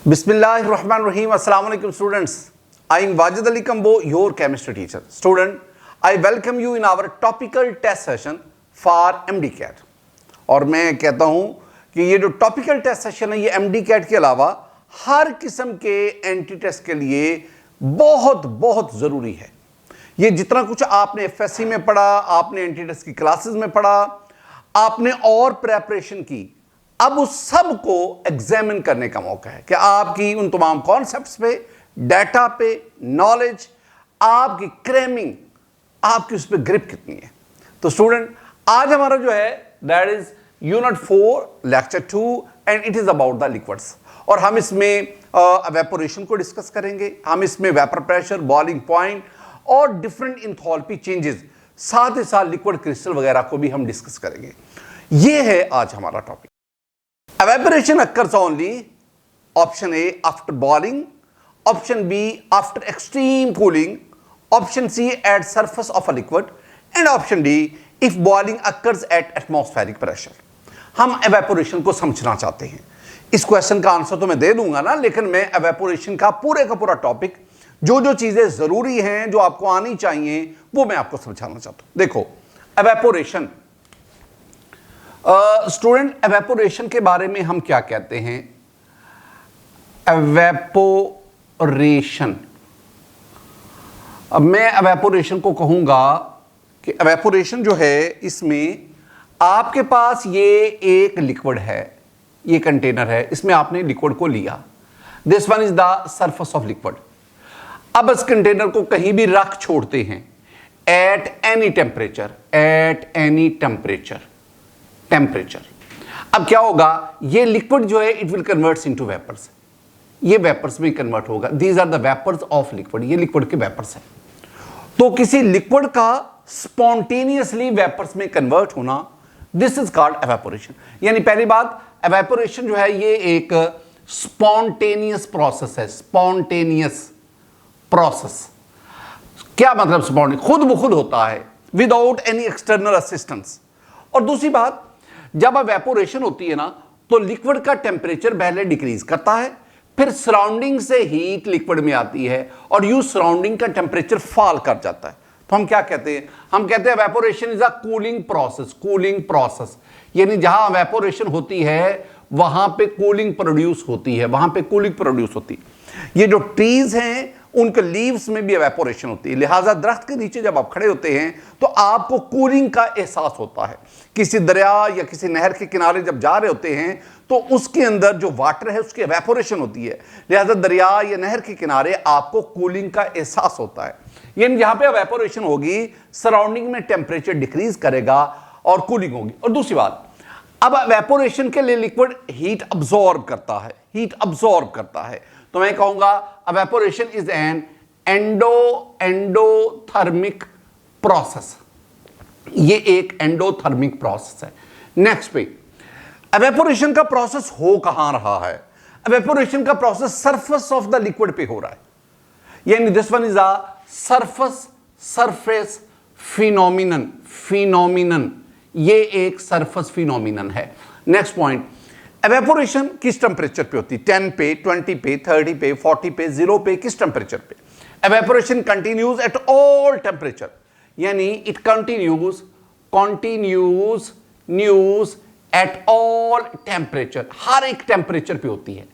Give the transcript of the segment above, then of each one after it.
Bismillahirrahmanirrahim. Assalamu alaikum students. I am Wajid Ali Kambo, your chemistry teacher. Student, I welcome you in our topical test session for MDCAT. और मैं कहता हूँ कि ये जो topical test session है ये MDCAT के अलावा हर किस्म के एंटी टेस्ट के लिए बहुत बहुत ज़रूरी है। ये जितना कुछ आपने FSC में पढ़ा, आपने एंटी टेस्ट की क्लासेस में पढ़ा, आपने और प्रेपरेशन की, अब उस सब को एग्जामिन करने का मौका है कि आपकी उन तमाम कॉन्सेप्ट्स पे, डाटा पे, नॉलेज, आपकी क्रैमिंग, आपकी उस पे ग्रिप कितनी है। तो स्टूडेंट, आज हमारा जो है that is unit 4 lecture 2 and it is about the liquids. और हम इसमें एवेपोरेशन को डिस्कस करेंगे, हम इसमें वेपर प्रेशर, बॉइलिंग पॉइंट और डिफरेंट इंथैल्पी चेंजेस, साथ ही साथ लिक्विड क्रिस्टल वगैरह को भी हम डिस्कस करेंगे। ये है आज हमारा topic. Evaporation occurs only, option A, after boiling, option B, after extreme cooling, option C, at surface of a liquid, and option D, if boiling occurs at atmospheric pressure. हम evaporation को समझना चाहते हैं। इस क्वेश्चन का answer तो मैं दे दूंगा ना, लेकिन मैं evaporation का पूरा टॉपिक, जो चीजें जरूरी हैं, जो आपको आनी चाहिए, वो मैं आपको समझाना चाहता हूं। देखो, evaporation, स्टूडेंट, एवेपोरेशन के बारे में हम क्या कहते हैं? एवेपोरेशन, अब मैं एवेपोरेशन को कहूंगा कि एवेपोरेशन जो है, इसमें आपके पास ये एक लिक्विड है, ये कंटेनर है, इसमें आपने लिक्विड को लिया, this one is the surface of liquid. अब इस कंटेनर को कहीं भी रख छोड़ते हैं एट एनी टेम्परेचर, अब क्या होगा? ये लिक्विड जो है it will converts into vapours, ये वेपर्स में कन्वर्ट होगा। These are the vapours of liquid, ये लिक्विड के वेपर्स है। तो किसी लिक्विड का स्पॉन्टेनियसली वेपर्स में कन्वर्ट होना, दिस इज कॉल्ड एवेपोरेशन। यानी पहली बात, एवेपोरेशन जो है ये एक स्पॉन्टेनियस प्रोसेस है। स्पॉन्टेनियस प्रोसेस क्या मतलब? स्पॉन्टेनियस, खुद ब खुद होता है, विदाउट एनी एक्सटर्नल असिस्टेंस। और दूसरी बात, जब एवेपोरेशन होती है ना, तो लिक्विड का टेम्परेचर पहले डिक्रीज करता है, फिर सराउंडिंग से हीट लिक्विड में आती है और यूं सराउंडिंग का टेम्परेचर फॉल कर जाता है। तो हम क्या कहते हैं? हम कहते हैं evaporation is a cooling process. यानी जहां एवेपोरेशन होती है वहां पे कूलिंग प्रोड्यूस होती है, ये जो ट्रीज हैं उनके लीव्स में भी एवेपोरेशन होती है। लिहाजा दरख्त के नीचे जब आप खड़े होते हैं तो आपको कूलिंग का एहसास होता है। किसी दरिया या किसी नहर के किनारे जब जा रहे होते हैं तो उसके अंदर जो वाटर है उसकी एवेपोरेशन होती है, लिहाजा दरिया या नहर के किनारे आपको कूलिंग का एहसास होता है। यानी जहां पे एवेपोरेशन होगी, सराउंडिंग में टेम्परेचर डिक्रीज करेगा और कूलिंग होगी। और दूसरी बात, अब एवेपोरेशन के लिए लिक्विड हीट अब्सॉर्ब करता है, तो मैं कहूंगा evaporation is an endothermic process. ये एक एंडोथर्मिक प्रोसेस है। नेक्स्ट पे, एवेपोरेशन का प्रोसेस हो कहां रहा है? एवेपोरेशन का process surface of the liquid पे हो रहा है। यानी this one is a surface phenomenon, ये एक सरफेस फिनोमिनन है। नेक्स्ट पॉइंट, एवेपोरेशन किस टेम्परेचर पे होती है? 10 पे, 20 पे, 30 पे, 40 पे, 0 पे, किस टेम्परेचर पे? Evaporation continues at all temperature, यानी it continues at all temperature, हर एक टेम्परेचर पे होती है।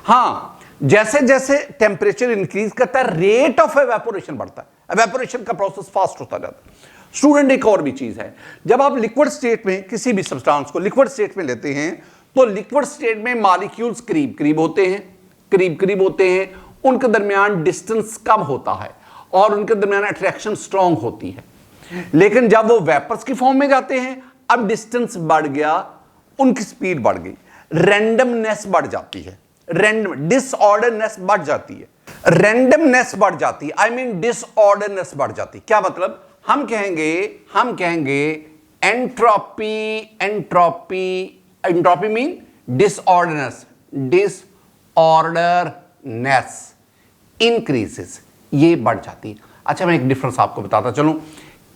हाँ, जैसे जैसे टेम्परेचर इंक्रीज करता है, रेट ऑफ एवेपोरेशन बढ़ता है, एवेपोरेशन का प्रोसेस फास्ट होता जाता है। स्टूडेंट, एक और भी चीज है, जब आप लिक्विड स्टेट में किसी भी सब्सटेंस को लिक्विड स्टेट में लेते हैं तो लिक्विड स्टेट में मॉलिक्यूल्स करीब होते हैं, उनके दरमियान डिस्टेंस कम होता है और उनके दरमियान अट्रैक्शन स्ट्रांग होती है। लेकिन जब वो वेपर्स की फॉर्म में जाते हैं, अब डिस्टेंस बढ़ गया, उनकी स्पीड बढ़ गई, रैंडमनेस बढ़ जाती है, डिसऑर्डरनेस बढ़ जाती है, डिसऑर्डरनेस बढ़ जाती है। क्या मतलब? हम कहेंगे एंट्रोपी मीन डिसऑर्डरनेस इंक्रीजेस, ये बढ़ जाती है। अच्छा, मैं एक डिफरेंस आपको बताता चलूं।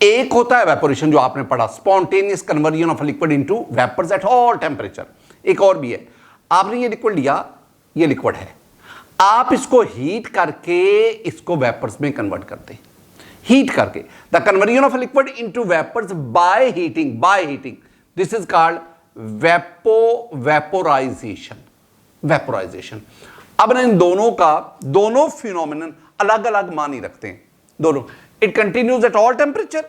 एक होता है एवेपोरेशन, जो आपने पढ़ा, spontaneous conversion of liquid into vapours at all temperature. एक और भी है, आपने ये लिक्विड लिया, ये लिक्विड है, आप इसको हीट करके इसको वेपर्स में कन्वर्ट करते हैं, हीट करके। The conversion of liquid into vapours by heating this is called vaporisation. अब ना इन दोनों फिनोमिनन अलग अलग मानी रखते हैं दोनों। It continues at all temperature,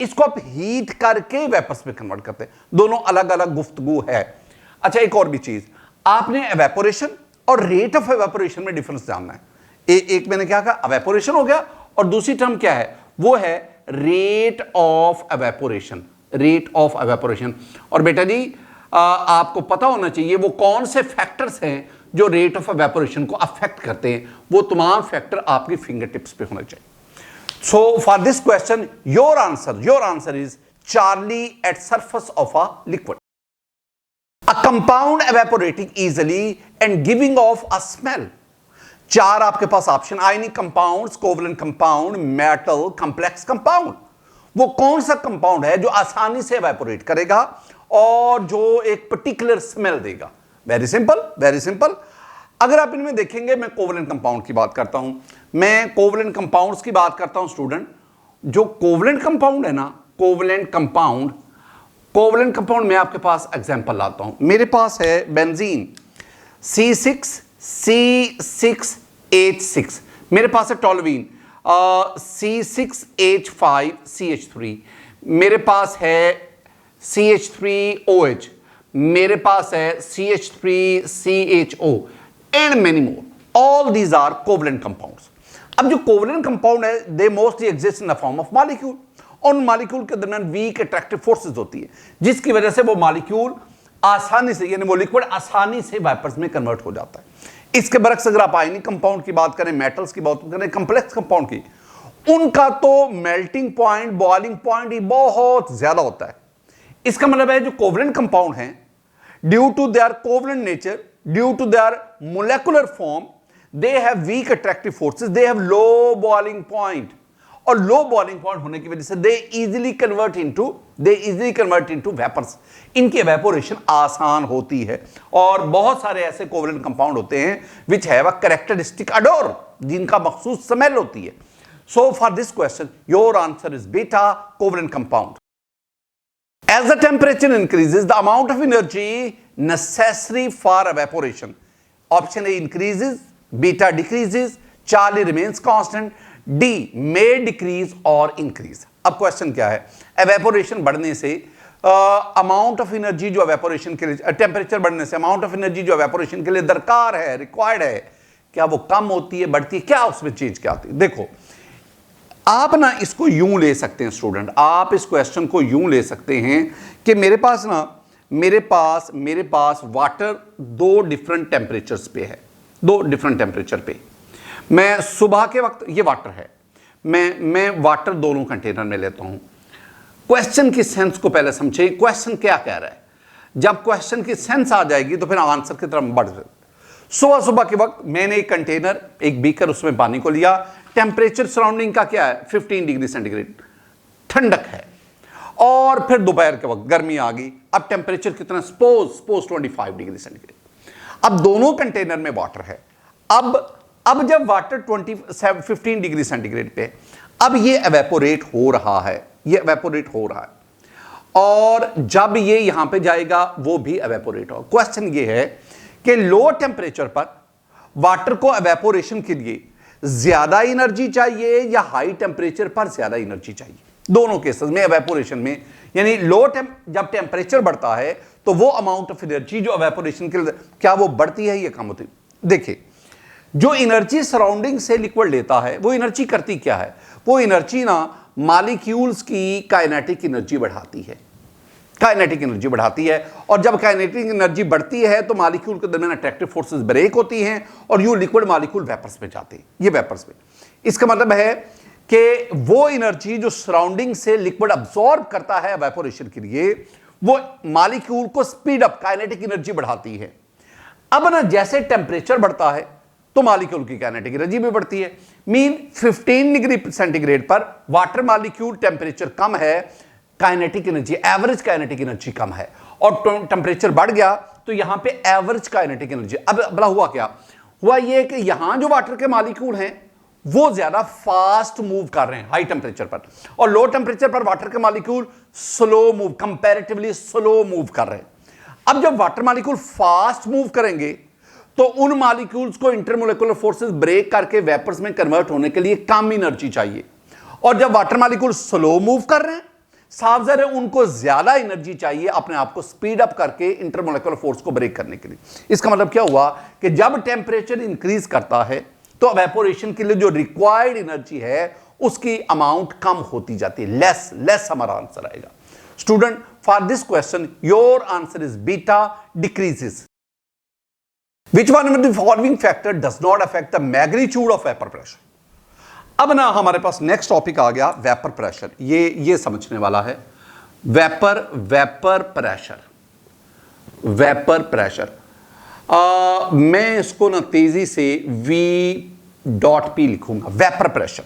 इसको आप हीट करके वेपर्स में कन्वर्ट करते हैं, दोनों अलग अलग गुफ्तगू है। अच्छा, एक और भी चीज, आपने एवेपोरेशन और रेट ऑफ एवेपोरेशन में डिफरेंस जानना है। एक मैंने क्या कहा, एवेपोरेशन हो गया, और दूसरी टर्म क्या है, वो है रेट ऑफ एवेपोरेशन। और बेटा जी आपको पता होना चाहिए वो कौन से फैक्टर्स हैं जो रेट ऑफ एवेपोरेशन को अफेक्ट करते हैं, वो तमाम फैक्टर आपकी फिंगर टिप्स पे होना चाहिए। So for this question, your answer is Charlie at surface of a liquid. A compound evaporating easily and giving off a smell. चार आपके पास option, ionic compounds, covalent compound, metal complex compound. वो कौन सा compound है जो आसानी से एवेपोरेट करेगा और जो एक पर्टिकुलर स्मेल देगा? Very simple. अगर आप इनमें देखेंगे, मैं कोवलेंट कंपाउंड की बात करता हूं, मैं कोवलेंट कंपाउंड्स की बात करता हूं स्टूडेंट। जो कोवलेंट कंपाउंड है ना, कोवलेंट कंपाउंड में आपके पास एग्जांपल लाता हूं। मेरे पास है बेंजीन C6C6H6, मेरे पास है टोल्यूइन C6H5CH3, मेरे पास है CH3OH, मेरे पास है CH3CHO and many more. All these are covalent compounds. अब जो कोवलेंट कंपाउंड है, they mostly exist in the form of molecule. उन मॉलिक्यूल के दरमियान वीक अट्रैक्टिव फोर्सेस होती है, जिसकी वजह से वो मॉलिक्यूल आसानी से, यानी वो लिक्विड आसानी से वेपर्स में कन्वर्ट हो जाता है। इसके बरक्स अगर आप आयनिक कंपाउंड की बात करें, मेटल्स की बात करें, कॉम्प्लेक्स कंपाउंड की, उनका तो मेल्टिंग पॉइंट, बॉइलिंग पॉइंट ही बहुत ज्यादा होता है। इसका मतलब है जो कोवलेंट कंपाउंड हैं, due to their covalent nature, due to their molecular form, they have weak attractive forces, they have low boiling point, और लो बॉइलिंग पॉइंट होने की वजह से they easily convert into vapors। इनकी evaporation आसान होती है। और बहुत सारे ऐसे कोवलेंट कंपाउंड होते हैं which have a characteristic odor, जिनका मखसूस स्मेल होती है। So for this question your answer is beta covalent compound. As the temperature increases, the amount of energy necessary for evaporation, option A increases, beta decreases, Charlie remains constant, D may decrease or increase। अब question क्या है, evaporation बढ़ने से amount of energy जो evaporation के लिए, temperature बढ़ने से अमाउंट ऑफ एनर्जी जो एवेपोरेशन के लिए दरकार है, रिक्वायर्ड है, क्या वो कम होती है, बढ़ती है, क्या उसमें चेंज क्या आती है? देखो, आप ना इसको यूं ले सकते हैं स्टूडेंट, आप इस क्वेश्चन को यूं ले सकते हैं कि मेरे पास वाटर दो डिफरेंट टेम्परेचर्स पे है, दो डिफरेंट टेम्परेचर पे। मैं सुबह के वक्त, ये वाटर है, मैं वाटर दोनों कंटेनर में लेता हूं। क्वेश्चन की सेंस को पहले समझे, क्वेश्चन क्या कह रहा है। जब क्वेश्चन की सेंस आ जाएगी तो फिर आंसर की तरफ बढ़ जाए। सुबह के वक्त मैंने एक कंटेनर, एक बीकर, उसमें पानी को लिया, टेम्परेचर सराउंडिंग का क्या है, 15 डिग्री सेंटीग्रेड, ठंडक है। और फिर दोपहर के वक्त गर्मी आ गई, अब टेम्परेचर कितना, सपोज 25 डिग्री सेंटीग्रेड। अब दोनों कंटेनर में वाटर है। अब जब वाटर 15 डिग्री सेंटीग्रेड पे, अब ये एवेपोरेट हो रहा है, और जब ये यहां पे जाएगा वो भी एवेपोरेट होगा। क्वेश्चन ये है कि लो टेम्परेचर पर वाटर को एवेपोरेशन के लिए ज्यादा एनर्जी चाहिए या हाई टेम्परेचर पर ज्यादा एनर्जी चाहिए? दोनों केसेस में एवेपोरेशन में, यानी जब टेम्परेचर बढ़ता है तो वो अमाउंट ऑफ एनर्जी जो एवेपोरेशन के लिए, क्या वो बढ़ती है या कम होती है? देखिए, जो एनर्जी सराउंडिंग से लिक्विड लेता है वो एनर्जी करती क्या है, वो एनर्जी ना मॉलिक्यूल्स की काइनेटिक एनर्जी बढ़ाती है। और जब काइनेटिक एनर्जी बढ़ती है तो मॉलिक्यूल के दरमियान अट्रैक्टिव फोर्सेस ब्रेक होती हैं और यूं लिक्विड मॉलिक्यूल वेपर्स में जाते हैं, ये वेपर्स में। इसका मतलब है कि वो एनर्जी जो सराउंडिंग से लिक्विड अब्सॉर्ब करता है एवेपोरेशन के लिए, वो मॉलिक्यूल को स्पीड अप, काइनेटिक एनर्जी बढ़ाती है। अब ना जैसे टेम्परेचर बढ़ता है तो मॉलिक्यूल की काइनेटिक एनर्जी भी बढ़ती है। मीन 15 डिग्री सेंटीग्रेड पर वाटर मॉलिक्यूल टेम्परेचर कम है, kinetic energy, average kinetic energy कम है, और टेम्परेचर बढ़ गया तो यहां पे एवरेज काइनेटिक एनर्जी, अब बड़ा हुआ क्या, हुआ ये कि यहां जो वाटर के मॉलिक्यूल हैं वो ज्यादा फास्ट मूव कर रहे हैं हाई टेम्परेचर पर, और लो टेम्परेचर पर वाटर के molecule slow move, comparatively slow move कर रहे हैं। अब जब वाटर मॉलिक्यूल फास्ट मूव करेंगे तो उन मॉलिक्यूल्स को इंटरमोलेकुलर फोर्सेस ब्रेक करके वेपर्स में कन्वर्ट होने के लिए कम एनर्जी चाहिए, और जब वाटर मॉलिक्यूल स्लो मूव कर रहे हैं साफ ज़ाहिर है उनको ज्यादा एनर्जी चाहिए अपने आप को स्पीड अप करके इंटरमोलेकुलर फोर्स को ब्रेक करने के लिए। इसका मतलब क्या हुआ कि जब टेम्परेचर इंक्रीज करता है तो इवेपोरेशन के लिए जो रिक्वायर्ड एनर्जी है उसकी अमाउंट कम होती जाती है, लेस हमारा आंसर आएगा। Student, for this question your answer is beta decreases. Which one of the following factor does not affect the magnitude of vapor pressure? अब ना हमारे पास नेक्स्ट टॉपिक आ गया वेपर प्रेशर। ये समझने वाला है वेपर प्रेशर। मैं इसको ना तेजी से V.P लिखूंगा, वेपर प्रेशर।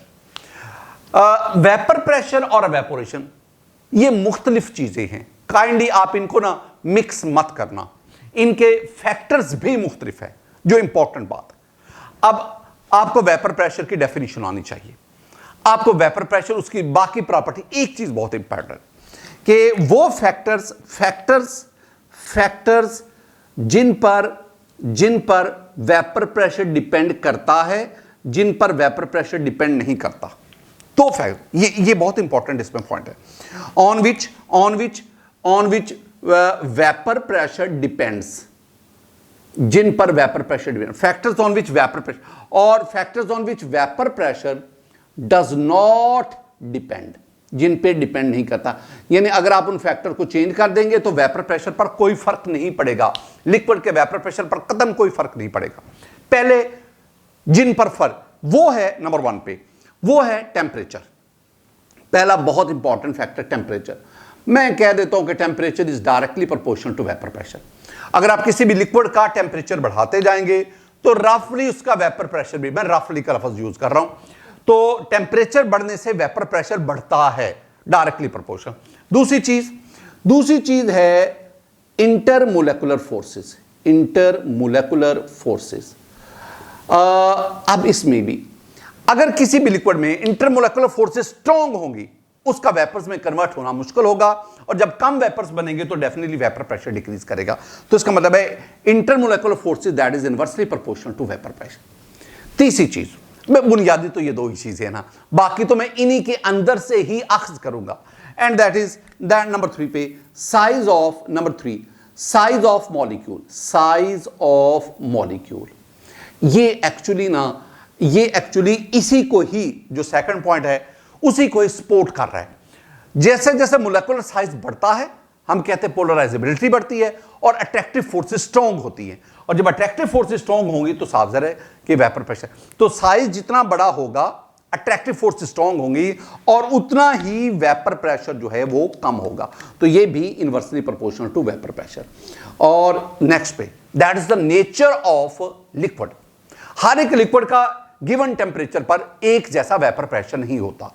वेपर प्रेशर और इवेपोरेशन ये मुख्तलिफ चीजें हैं, काइंडली आप इनको ना मिक्स मत करना, इनके फैक्टर्स भी मुख्तलिफ है, जो इंपॉर्टेंट बात है। अब आपको वेपर प्रेशर की डेफिनेशन आनी चाहिए, आपको वेपर प्रेशर उसकी बाकी प्रॉपर्टी। एक चीज बहुत इंपॉर्टेंट कि वो फैक्टर्स जिन पर वेपर प्रेशर डिपेंड करता है, जिन पर वेपर प्रेशर डिपेंड नहीं करता, तो फैक्ट ये बहुत इंपॉर्टेंट इसमें पॉइंट है। On which vapour pressure depends, जिन पर vapour pressure depend, factors on which vapour pressure, और factors on which vapour pressure does not depend, जिन पे डिपेंड नहीं करता। यानी अगर आप उन फैक्टर को चेंज कर देंगे तो वेपर प्रेशर पर कोई फर्क नहीं पड़ेगा, लिक्विड के वेपर प्रेशर पर कदम कोई फर्क नहीं पड़ेगा। पहले जिन पर फर्क वो है नंबर 1 पे, वो है टेम्परेचर। पहला बहुत इंपॉर्टेंट फैक्टर टेम्परेचर। मैं कह देता हूं कि temperature is directly proportional to vapour pressure. अगर आप किसी भी लिक्विड का टेम्परेचर बढ़ाते जाएंगे तो रफली उसका वेपर प्रेशर भी, मैं रफली का लफ्ज यूज कर रहा हूं, तो टेम्परेचर बढ़ने से वेपर प्रेशर बढ़ता है, डायरेक्टली प्रोपोर्शनल। दूसरी चीज है इंटरमोलेकुलर फोर्सेस। अब इसमें भी अगर किसी भी लिक्विड में इंटरमोलेकुलर फोर्सेस स्ट्रांग होंगी उसका वेपर्स में कन्वर्ट होना मुश्किल होगा, और जब कम वेपर्स बनेंगे तो डेफिनेटली वेपर प्रेशर डिक्रीज करेगा। तो इसका मतलब है intermolecular forces that is inversely proportional to vapour pressure. तीसरी चीज, मैं बुनियादी तो ये दो ही चीजें हैं ना, बाकी तो मैं इन्हीं के अंदर से ही अख्ज करूंगा, and that is that number 3 पे साइज ऑफ मॉलिक्यूल। ये एक्चुअली इसी को ही, जो सेकंड पॉइंट है उसी को सपोर्ट कर रहा है। जैसे जैसे मोलेकुलर साइज बढ़ता है हम कहते हैं पोलराइजेबिलिटी बढ़ती है और अट्रैक्टिव फोर्सेस स्ट्रांग होती है, और जब अट्रैक्टिव फोर्सेस स्ट्रांग होंगी तो साफ ज़ाहिर है कि वेपर प्रेशर, तो साइज जितना बड़ा होगा अट्रैक्टिव फोर्सेस स्ट्रांग होंगी और उतना ही वेपर प्रेशर जो है वो कम होगा। तो ये भी inversely proportional to vapour pressure. और नेक्स्ट पे that is the nature of liquid. हर एक लिक्विड का गिवन टेम्परेचर पर एक जैसा वेपर प्रेशर नहीं होता,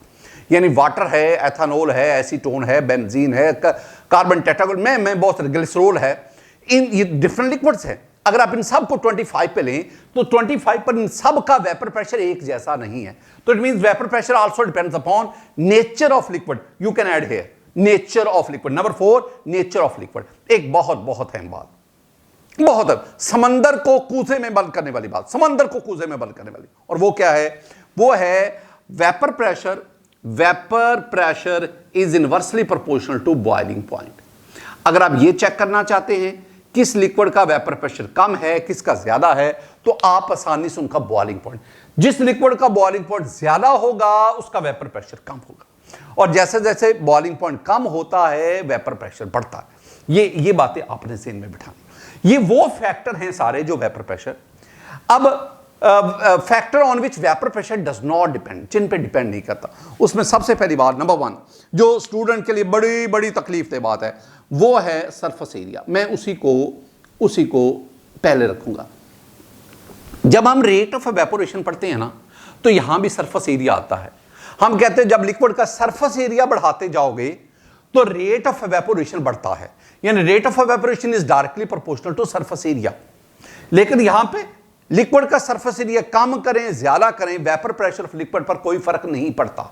यानी वाटर है, एथेनॉल है, एसीटोन है, बेंजीन है, कार्बन टेट्रागोन में बहुत सारे, ग्लिसरॉल है, ये डिफरेंट लिक्विड्स हैं। अगर आप इन सब को 25 पे लें तो 25 पर इन सब का वेपर प्रेशर एक जैसा नहीं है। तो it means vapour pressure also depends upon nature of liquid. You can add here nature of liquid. Number 4 nature of liquid, एक बहुत अहम बात, समंदर को कूजे में बंद करने वाली बात, और वो क्या है? वो है vapour pressure is inversely proportional to boiling point. अगर आप ये चेक करना चाहते हैं किस लिक्विड का वेपर प्रेशर कम है, किसका ज्यादा है, तो आप आसानी से उनका बॉइलिंग पॉइंट, जिस लिक्विड का बॉइलिंग पॉइंट ज्यादा होगा उसका वेपर प्रेशर कम होगा, और जैसे जैसे बॉइलिंग पॉइंट कम होता है वेपर प्रेशर बढ़ता है। ये बातें आपने ज़हन में बिठानी। ये वो फैक्टर हैं सारे जो वेपर प्रेशर। अब factor on which vapour pressure does not depend, जिन पे डिपेंड नहीं करता, उसमें सबसे पहली बात नंबर 1 जो स्टूडेंट के लिए बड़ी तकलीफ दे बात है वो है सरफेस एरिया। मैं उसी को पहले रखूंगा। जब हम रेट ऑफ इवेपोरेशन पढ़ते हैं ना तो यहां भी सरफेस एरिया आता है। हम कहते हैं जब लिक्विड का सरफेस एरिया बढ़ाते जाओगे तो रेट ऑफ इवेपोरेशन बढ़ता है, यानी rate of evaporation is directly proportional to surface area. लेकिन यहां पे लिक्विड का सरफेस एरिया कम करें ज्यादा करें, वेपर प्रेशर ऑफ लिक्विड पर कोई फर्क नहीं पड़ता।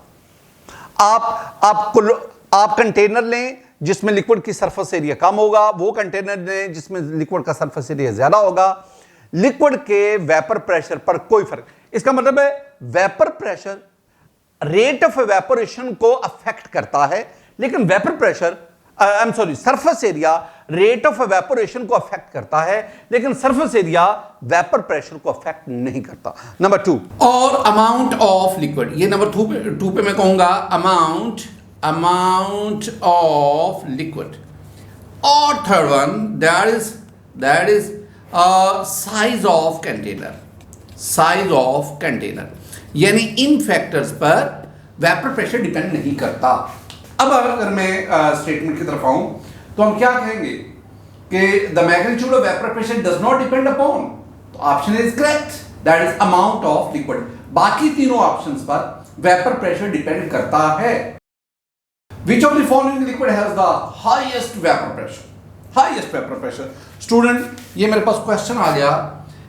आप कंटेनर लें जिसमें लिक्विड की सरफेस एरिया कम होगा, वो कंटेनर लें जिसमें लिक्विड का सरफेस एरिया ज्यादा होगा, लिक्विड के वेपर प्रेशर पर कोई फर्क। इसका मतलब है vapour pressure rate of evaporation को अफेक्ट करता है, लेकिन vapour pressure surface area rate of evaporation को अफेक्ट करता है, लेकिन सरफेस एरिया वेपर प्रेशर को अफेक्ट नहीं करता। नंबर 2, और अमाउंट ऑफ लिक्विड, ये नंबर 2 पे मैं कहूंगा अमाउंट ऑफ लिक्विड। और third one that is size of container, यानी इन फैक्टर्स पर वेपर प्रेशर डिपेंड नहीं करता। अब अगर मैं स्टेटमेंट की तरफ आऊं तो हम क्या कहेंगे कि the magnitude of vapour pressure does not depend upon, तो option is correct, that is amount of liquid. बाकी तीनों ऑप्शंस पर वेपर प्रेशर डिपेंड करता है। Which of the following liquid has the highest vapor pressure? Highest vapor pressure. Student, ये मेरे पास question आ गया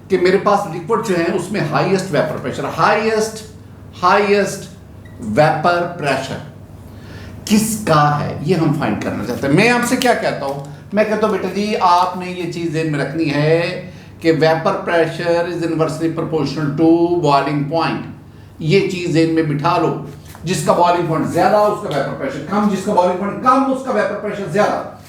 कि मेरे पास लिक्विड जो है उसमें highest vapour pressure, highest vapour pressure किसका है, ये हम फाइंड करना चाहते हैं। मैं आपसे क्या कहता हूं, मैं कहता हूं बेटा जी आपने ये चीज ध्यान में रखनी है कि vapour pressure is inversely proportional to boiling point. ये चीज ध्यान में बिठा लो, जिसका बॉइलिंग पॉइंट ज्यादा उसका वेपर प्रेशर कम, जिसका बॉइलिंग पॉइंट कम उसका वेपर प्रेशर ज्यादा।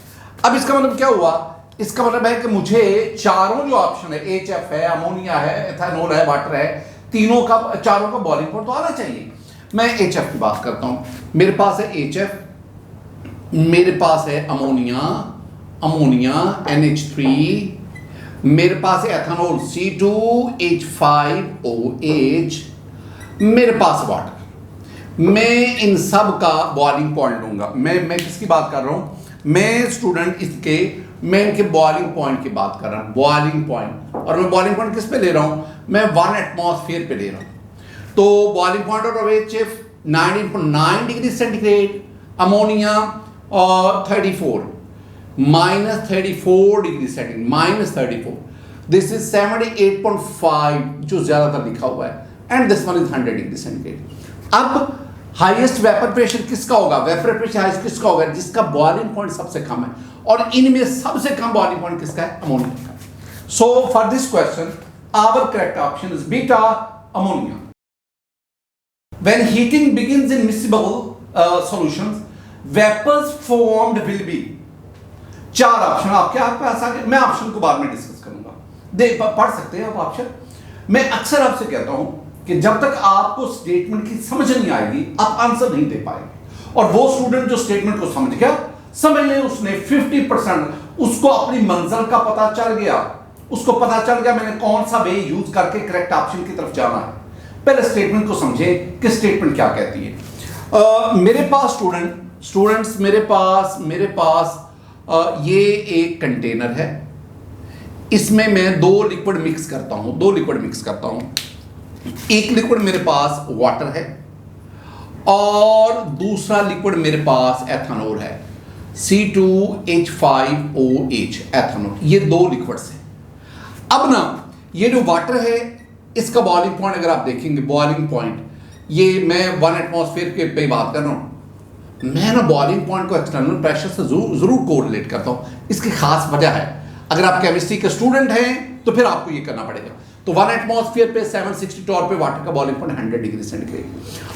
अब इसका मतलब क्या हुआ, इसका मतलब है कि मुझे चारों जो ऑप्शन है, HF है, अमोनिया है, एथेनॉल है, वाटर है, चारों का बॉइलिंग पॉइंट तो आना चाहिए। मैं HF की बात करता हूं, मेरे पास है HF, मेरे पास है अमोनिया NH3, मेरे पास है एथेनॉल C2H5OH, मेरे पास वाटर। मैं इन सब का बॉइलिंग पॉइंट लूंगा। मैं किसकी बात कर रहा हूं, मैं स्टूडेंट मैं इनके बॉइलिंग पॉइंट की बात कर रहा हूं, बॉइलिंग पॉइंट। और मैं बॉइलिंग पॉइंट किस पे ले रहा हूं, मैं 1 एटमॉस्फेयर पे ले रहा हूं। तो boiling point of HF 19.9 degree centigrade, ammonia 34 -34 degree centigrade, -34, this is 78.5 जो ज्यादातर लिखा हुआ है, and this one is 100 degree centigrade. अब हाईएस्ट वेपर प्रेशर किसका होगा, वेपर प्रेशर हाईएस्ट किसका होगा, जिसका बॉइलिंग पॉइंट सबसे कम है, और इनमें सबसे कम बॉइलिंग पॉइंट किसका है, अमोनिया का। So for this question our correct option is beta, ammonia. When heating begins in miscible solutions, vapors formed will be, 4 option आपके पास आ गए। मैं ऑप्शन को बाद में डिस्कस करूंगा, पढ़ सकते हैं आप ऑप्शन। मैं अक्सर आपसे कहता हूं कि जब तक आपको स्टेटमेंट की समझ नहीं आएगी आप आंसर नहीं दे पाएंगे। और वो स्टूडेंट जो स्टेटमेंट को समझ गया, समझ ले उसने 50%, उसको अपनी मंजिल का पता चल गया, मैंने कौन सा वे यूज करके करेक्ट ऑप्शन की तरफ जाना है। पहले स्टेटमेंट को समझे कि स्टेटमेंट क्या कहती है। मेरे पास स्टूडेंट्स मेरे पास ये एक कंटेनर है, इसमें मैं 2 लिक्विड मिक्स करता हूं। एक लिक्विड मेरे पास वाटर है और दूसरा लिक्विड मेरे पास एथेनॉल है, C2H5OH एथेनॉल। ये 2 लिक्विड्स हैं। अब ना ये जो वाटर है इसका बॉइलिंग पॉइंट अगर आप देखेंगे, बॉइलिंग पॉइंट ये मैं 1 एटमॉस्फेयर के पे बात कर रहा हूं। मैं ना बॉइलिंग पॉइंट को एक्सटर्नल प्रेशर से जरूर कोरिलेट करता हूं। इसकी खास वजह है, अगर आप केमिस्ट्री के स्टूडेंट हैं तो फिर आपको ये करना पड़ेगा। तो 1 एटमॉस्फेयर पे 760 टॉर पे वाटर का बॉइलिंग पॉइंट 100 डिग्री सेंटीग्रेड,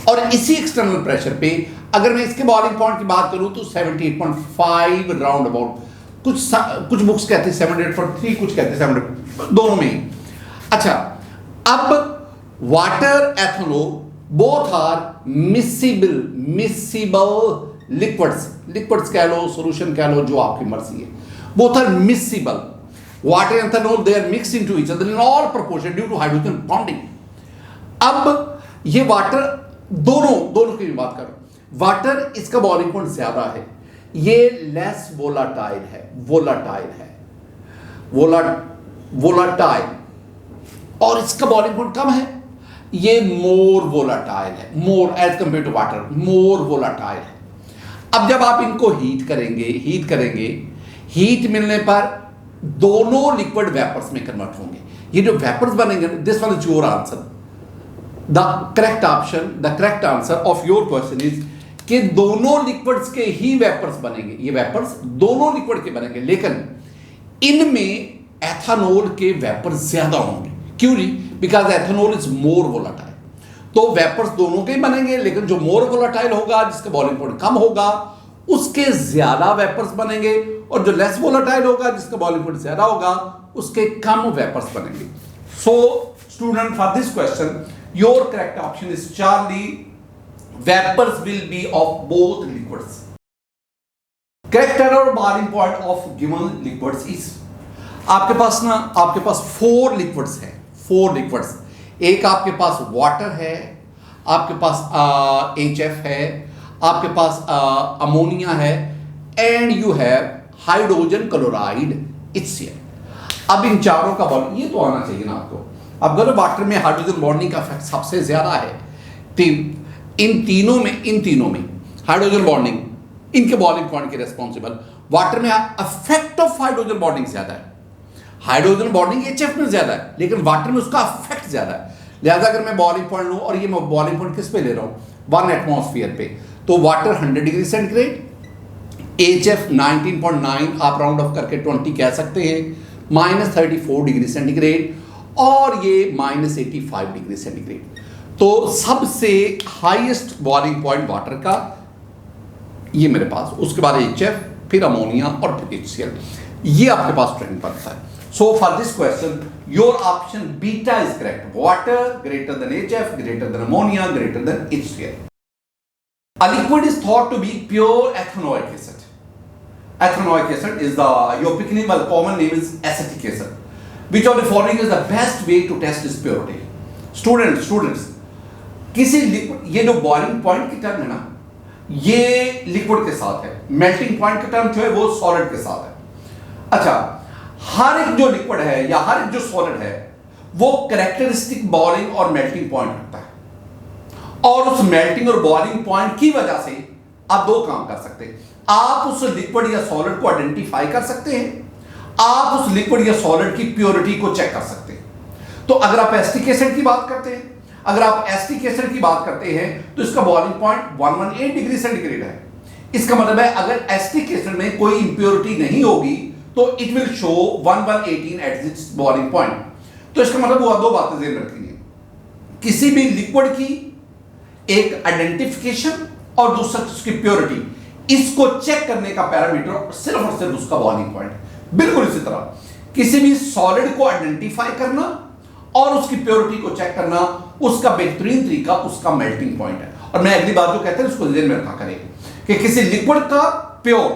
और इसी एक्सटर्नल प्रेशर पे अगर मैं इसके बॉइलिंग पॉइंट की बात करूं तो 78.5 राउंड अबाउट, कुछ बुक्स कहते हैं 78.3, कुछ कहते हैं 70, दोनों में ही। अच्छा, अब water ethanol both are miscible liquids कह लो, सॉल्यूशन कह लो, जो आपकी मर्जी है, both are miscible. Water and ethanol they are mixed into each other in all proportion due to hydrogen bonding. अब ये वाटर दोनों की बात करो, वाटर इसका बॉइलिंग पॉइंट ज्यादा है, ये लेस वोलाटाइल है, और इसका बॉइलिंग पॉइंट कम है, ये मोर वोलाटाइल है, more as compare to water, more volatile है। अब जब आप इनको हीट करेंगे, हीट मिलने पर दोनों लिक्विड वेपर्स में कन्वर्ट होंगे। ये जो वेपर्स बनेंगे, this one is your answer. The correct answer of your question is कि दोनों लिक्विड्स के ही वेपर्स बनेंगे। ये वेपर्स दोनों लिक्विड के बनेंगे, लेकिन इनमें एथेनॉल के वेपर्स ज्यादा होंगे। क्यों जी? Because ethanol is more volatile. तो वेपर्स दोनों के ही बनेंगे, लेकिन जो मोर वोलाटाइल होगा, जिसका बॉइलिंग पॉइंट कम होगा, उसके ज्यादा वेपर्स बनेंगे, और जो लेस वोलाटाइल होगा, जिसका बॉइलिंग पॉइंट ज्यादा होगा, उसके कम वेपर्स बनेंगे। So student, for this question your correct option is Charlie, vapours will be of both liquids. Correct error boiling point of given liquids is, आपके पास 4 लिक्विड्स हैं, 4 लिक्विड्स। एक आपके पास वाटर है, आपके पास HF है, आपके पास अमोनिया है, and you have hydrogen chloride HCl। अब इन चारों का बॉन्ड, ये तो आना चाहिए ना आपको। अब अगर वाटर में हाइड्रोजन बॉन्डिंग का इफेक्ट सबसे ज्यादा है, इन तीनों में हाइड्रोजन बॉन्डिंग, इनके बॉइलिंग पॉइंट के रिस्पॉन्सिबल, वाटर में इफेक्ट ऑफ हाइड्रोजन बॉन्डिंग ज्यादा है। हाइड्रोजन बॉन्डिंग HF में ज्यादा है, लेकिन वाटर में उसका इफेक्ट ज्यादा है। लिहाजा अगर मैं बॉइलिंग पॉइंट लूं, और ये मैं बॉइलिंग पॉइंट किस पे ले रहा हूं, 1 एटमॉस्फेयर पे, तो वाटर 100 डिग्री सेंटीग्रेड, HF 19.9, आप राउंड ऑफ करके 20 कह सकते हैं, -34 डिग्री सेंटीग्रेड, और ये -85 डिग्री सेंटीग्रेड। तो सबसे हाईएस्ट बॉइलिंग पॉइंट वाटर का ये मेरे पास, उसके बाद HF, फिर अमोनिया, और फिर HCl। ये आपके पास ट्रेंड बनता है। So for this question, your option beta is correct. Water greater than HF, greater than ammonia, greater than HCl. A liquid is thought to be pure ethanoic acid. Ethanoic acid is your picnic, well, common name is acetic acid. Which of the following is the best way to test its purity? Students, किसी liquid, ये जो boiling point की term है ना, ये liquid के साथ है। मेल्टिंग पॉइंट की टर्म जो है वो सॉलिड के साथ है। अच्छा, हर एक जो लिक्विड है या हर एक जो सॉलिड है, वो कैरेक्टरिस्टिक बॉइलिंग और मेल्टिंग पॉइंट रखता है, और उस मेल्टिंग और बॉइलिंग पॉइंट की वजह से आप 2 काम कर सकते हैं। आप उस लिक्विड या सॉलिड को आइडेंटिफाई कर सकते हैं, आप उस लिक्विड या सॉलिड की प्योरिटी को चेक कर सकते हैं। तो अगर आप एसिटिक एसिड की बात करते हैं, तो इसका बॉइलिंग पॉइंट 118 डिग्री सेंटीग्रेड है। इसका मतलब है अगर एसिटिक एसिड में कोई इंप्योरिटी नहीं होगी, तो it will show 1118 at its boiling point. तो इसका मतलब वो 2 बातें ध्यान रखनी है, किसी भी लिक्विड की एक आइडेंटिफिकेशन और दूसरा उसकी प्योरिटी, इसको चेक करने का पैरामीटर सिर्फ और सिर्फ उसका बॉइलिंग पॉइंट। बिल्कुल इसी तरह किसी भी सॉलिड को आइडेंटिफाई करना और उसकी प्योरिटी को चेक करना, उसका बेहतरीन तरीका उसका मेल्टिंग पॉइंट है। और मैं अगली बात जो कहते हैं उसको ध्यान में रखा करें कि किसी लिक्विड का प्योर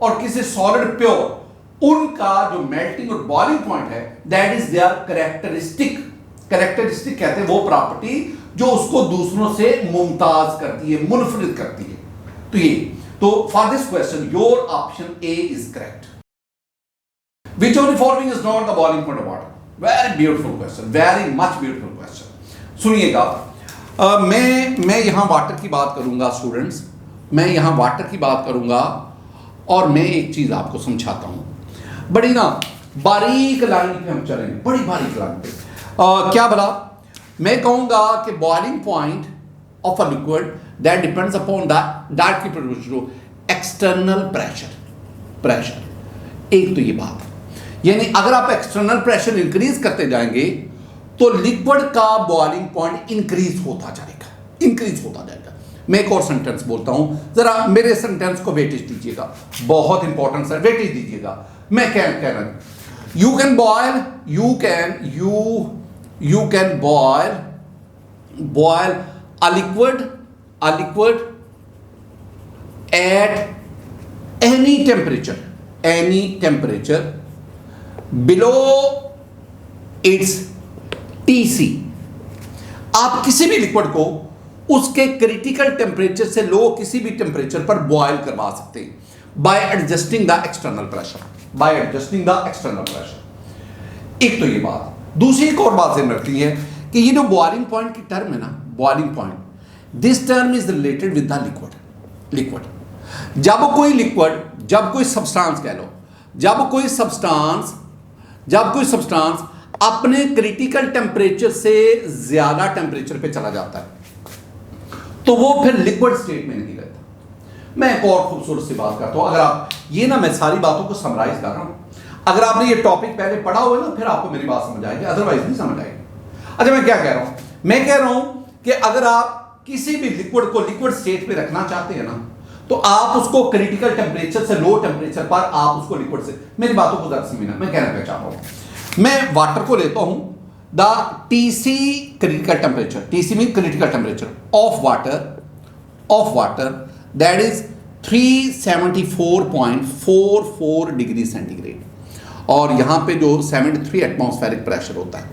और किसी सॉलिड प्योर, उनका जो मेल्टिंग और बॉइलिंग पॉइंट है, दैट इज देयर कैरेक्टरिस्टिक कहते हैं वो प्रॉपर्टी जो उसको दूसरों से मुमताज करती है, मुनफरिद करती है। तो for this question your option A is correct. Which of the following is not the boiling point of water? Very beautiful question, very much beautiful question. सुनिएगा, मैं यहां वाटर की बात करूंगा स्टूडेंट्स, मैं यहां वाटर की बात करूंगा, और मैं एक चीज आपको समझाता हूं। बड़ी ना बारीक लाइन पे हम चलेंगे, बड़ी बारीक लाइन पे। क्या बोला? मैं कहूंगा कि boiling point of a liquid that depends upon the directly produced external pressure. एक तो ये बात, यानी अगर आप एक्सटर्नल प्रेशर इंक्रीज करते जाएंगे तो लिक्विड का बॉइलिंग पॉइंट इंक्रीज होता जाएगा। मैं एक और सेंटेंस बोलता हूं, जरा मेरे सेंटेंस को वेटेज दीजिएगा, बहुत इंपॉर्टेंट है, वेटेज दीजिएगा। मैं कह रहा हूं, you can boil a liquid at any temperature below its TC। आप किसी भी लिक्विड को उसके क्रिटिकल टेम्परेचर से लो किसी भी टेम्परेचर पर बॉयल करवा सकते हैं bye adjusting the external pressure. एक तो ये बात। दूसरी एक और बात ध्यान रखनी है कि ये जो बॉइलिंग पॉइंट की टर्म है ना, boiling point, this term is related with the liquid. जब कोई सब्सटेंस अपने क्रिटिकल टेम्परेचर से ज्यादा टेम्परेचर पे चला जाता है तो वो फिर लिक्विड स्टेट में नहीं रहता। मैं एक और खूबसूरत सी बात करता हूं, अगर आप ये ना, मैं सारी बातों को समराइज कर रहा हूं, अगर आपने ये टॉपिक पहले पढ़ा हुआ है ना, फिर आपको मेरी बात समझ आएगी, अदरवाइज नहीं समझ आएगी। अच्छा, मैं क्या कह रहा हूं, मैं कह रहा हूं कि अगर आप किसी भी लिक्विड को लिक्विड स्टेट पे रखना चाहते हैं ना, तो आप उसको क्रिटिकल टेम्परेचर से लो टेम्परेचर पर आप उसको लिक्विड से, मेरी बातों को जरा समझना, मैं कहना क्या चाह रहा हूं। मैं वाटर को लेता हूं, the TC critical temperature, TC mean critical temperature of water that is 374.44 degree centigrade, और यहां पे जो 73 एटमॉस्फेरिक प्रेशर होता है,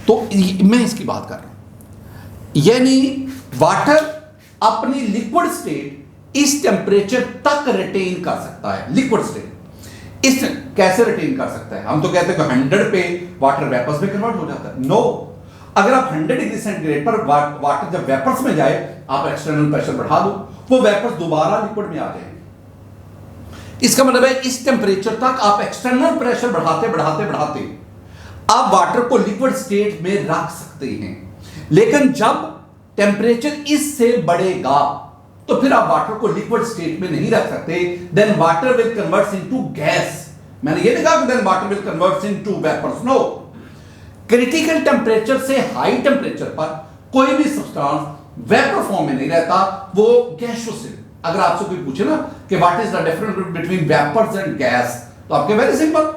तो मैं इसकी बात कर रहा हूं, यानी वाटर अपनी लिक्विड स्टेट इस टेम्परेचर तक रिटेन कर सकता है। लिक्विड स्टेट इस कैसे रिटेन कर सकता है? हम तो कहते हैं कि 100 पे वाटर वेपर्स में कन्वर्ट हो जाता है। नो, अगर आप 100 डिग्री सेंटीग्रेड पर वाटर जब वेपर्स में जाए, आप एक्सटर्नल प्रेशर बढ़ा दो, वो वेपर्स दोबारा लिक्विड में आ जाएंगे। इसका मतलब है इस टेम्परेचर तक आप एक्सटर्नल प्रेशर बढ़ाते बढ़ाते बढ़ाते आप वाटर को लिक्विड स्टेट में रख सकते हैं। लेकिन जब टेम्परेचर इससे बढ़ेगा तो फिर आप वाटर को लिक्विड स्टेट में नहीं रख सकते। Then water will convert into gas. मैंने ये नहीं कहा कि then water will convert into vapours, no. Critical temperature से हाई टेम्परेचर पर कोई भी सब्सटेंस वेपर फॉर्म में नहीं रहता, वो गैसियस है। अगर आपसे कोई पूछे ना कि what is the difference between vapours and gas, तो आपके very simple,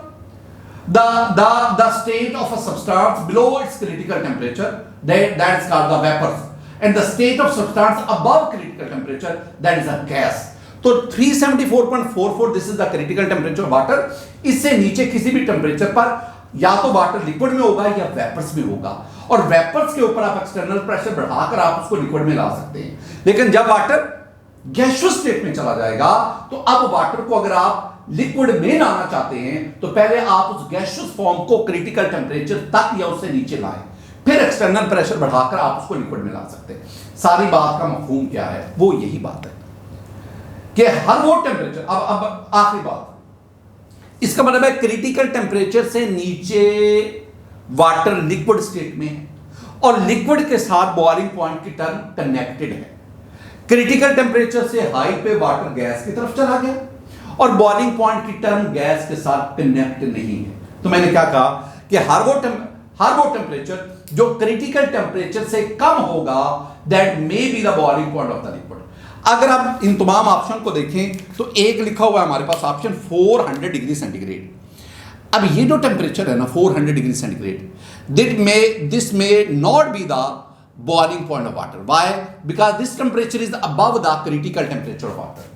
the state of a substance below its critical temperature that is called the vapors, and the state of substance above critical temperature that is a gas. तो 374.44 this is the critical temperature of water. इससे नीचे किसी भी temperature पर या तो water liquid में होगा या वेपर्स में होगा, और वेपर्स के ऊपर आप एक्सटर्नल प्रेशर बढ़ाकर आप उसको लिक्विड में ला सकते हैं। लेकिन जब वाटर गैसियस स्टेट में चला जाएगा, तो अब वाटर को अगर आप लिक्विड में लाना चाहते हैं तो पहले आप उस गैसियस फॉर्म को क्रिटिकल टेम्परेचर तक या उससे नीचे लाएं, फिर एक्सटर्नल प्रेशर बढ़ाकर आप उसको लिक्विड में ला सकते हैं। सारी बात का मफहूम क्या है? वो यही बात है कि हर वो टेम्परेचर, अब आखिरी बात, इसका मतलब है क्रिटिकल टेम्परेचर से नीचे वाटर लिक्विड स्टेट में है और लिक्विड के साथ बॉइलिंग पॉइंट की टर्म कनेक्टेड है। क्रिटिकल टेम्परेचर से हाई पे वाटर गैस की तरफ चला गया और बॉइलिंग पॉइंट की टर्म गैस के साथ कनेक्ट नहीं है। तो मैंने क्या कहा कि हर वो टेम्परेचर जो क्रिटिकल टेम्परेचर से कम होगा, that may be the boiling point of the liquid. अगर आप इन तमाम ऑप्शन को देखें तो एक लिखा हुआ है हमारे पास ऑप्शन 400 डिग्री सेंटीग्रेड। अब ये जो टेम्परेचर है ना 400 degree centigrade, this may not be the boiling point of water. Why? Because this temperature is above the critical temperature of water.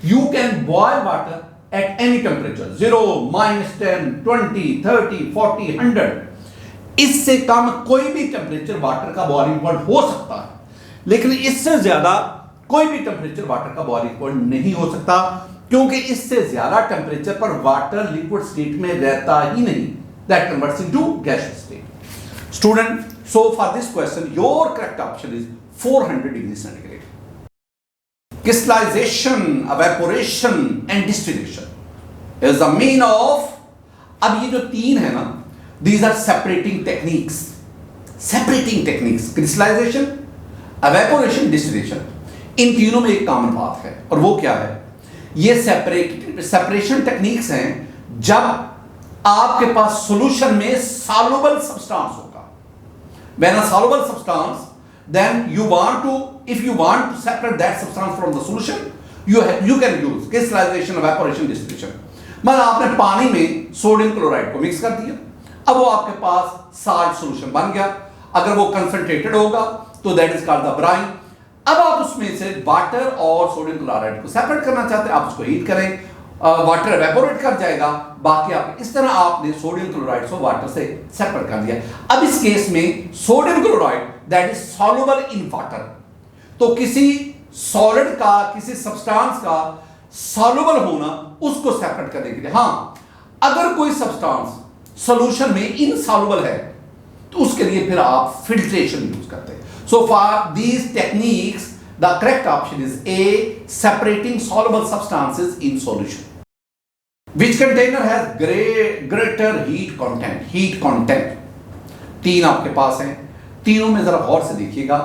You can boil water at any temperature, 0, -10, 20, 30, 40, 100. इससे कम कोई भी temperature water का boiling point हो सकता है, लेकिन इससे ज्यादा कोई भी टेम्परेचर वाटर का बॉइलिंग पॉइंट नहीं हो सकता, क्योंकि इससे ज्यादा टेम्परेचर पर वाटर लिक्विड स्टेट में रहता ही नहीं। That converts into gaseous state. Student, so for this question, your correct option is 400 degrees centigrade. Crystallization, evaporation and distillation is the mean of, अब ये जो तीन है ना, these are separating techniques. Crystallization, evaporation, distillation. इन तीनों में एक common बात है, और वो क्या है? ये सेपरेशन टेक्निक्स हैं जब आपके पास सॉल्यूशन में सॉल्युबल सब्सटेंस होगा। When a soluble substance, then if you want to separate that substance from the solution, you can use crystallization, evaporation, distillation. मतलब आपने पानी में सोडियम क्लोराइड को मिक्स कर दिया, अब वो आपके पास साल्ट सॉल्यूशन बन गया। अगर वो कंसंट्रेटेड होगा तो that is called the Bryan. अब आप उसमें से वाटर और सोडियम क्लोराइड को सेपरेट करना चाहते हैं, आप उसको हीट करें, वाटर एवेपोरेट कर जाएगा, बाकी आप इस तरह आपने सोडियम क्लोराइड को वाटर से सेपरेट कर दिया। अब इस केस में sodium chloride that is soluble in water, तो किसी सॉलिड का, किसी सब्सटेंस का सॉल्युबल होना उसको सेपरेट करने के लिए। हाँ, अगर कोई सब्सटेंस सॉल्यूशन में इनसॉल्युबल है तो उसके लिए फिर आप फिल्ट्रेशन यूज करते हैं। So for these techniques the correct option is A, separating soluble substances in solution. Which container has greater heat content. तीन आपके पास हैं, तीनों में जरा गौर से देखिएगा।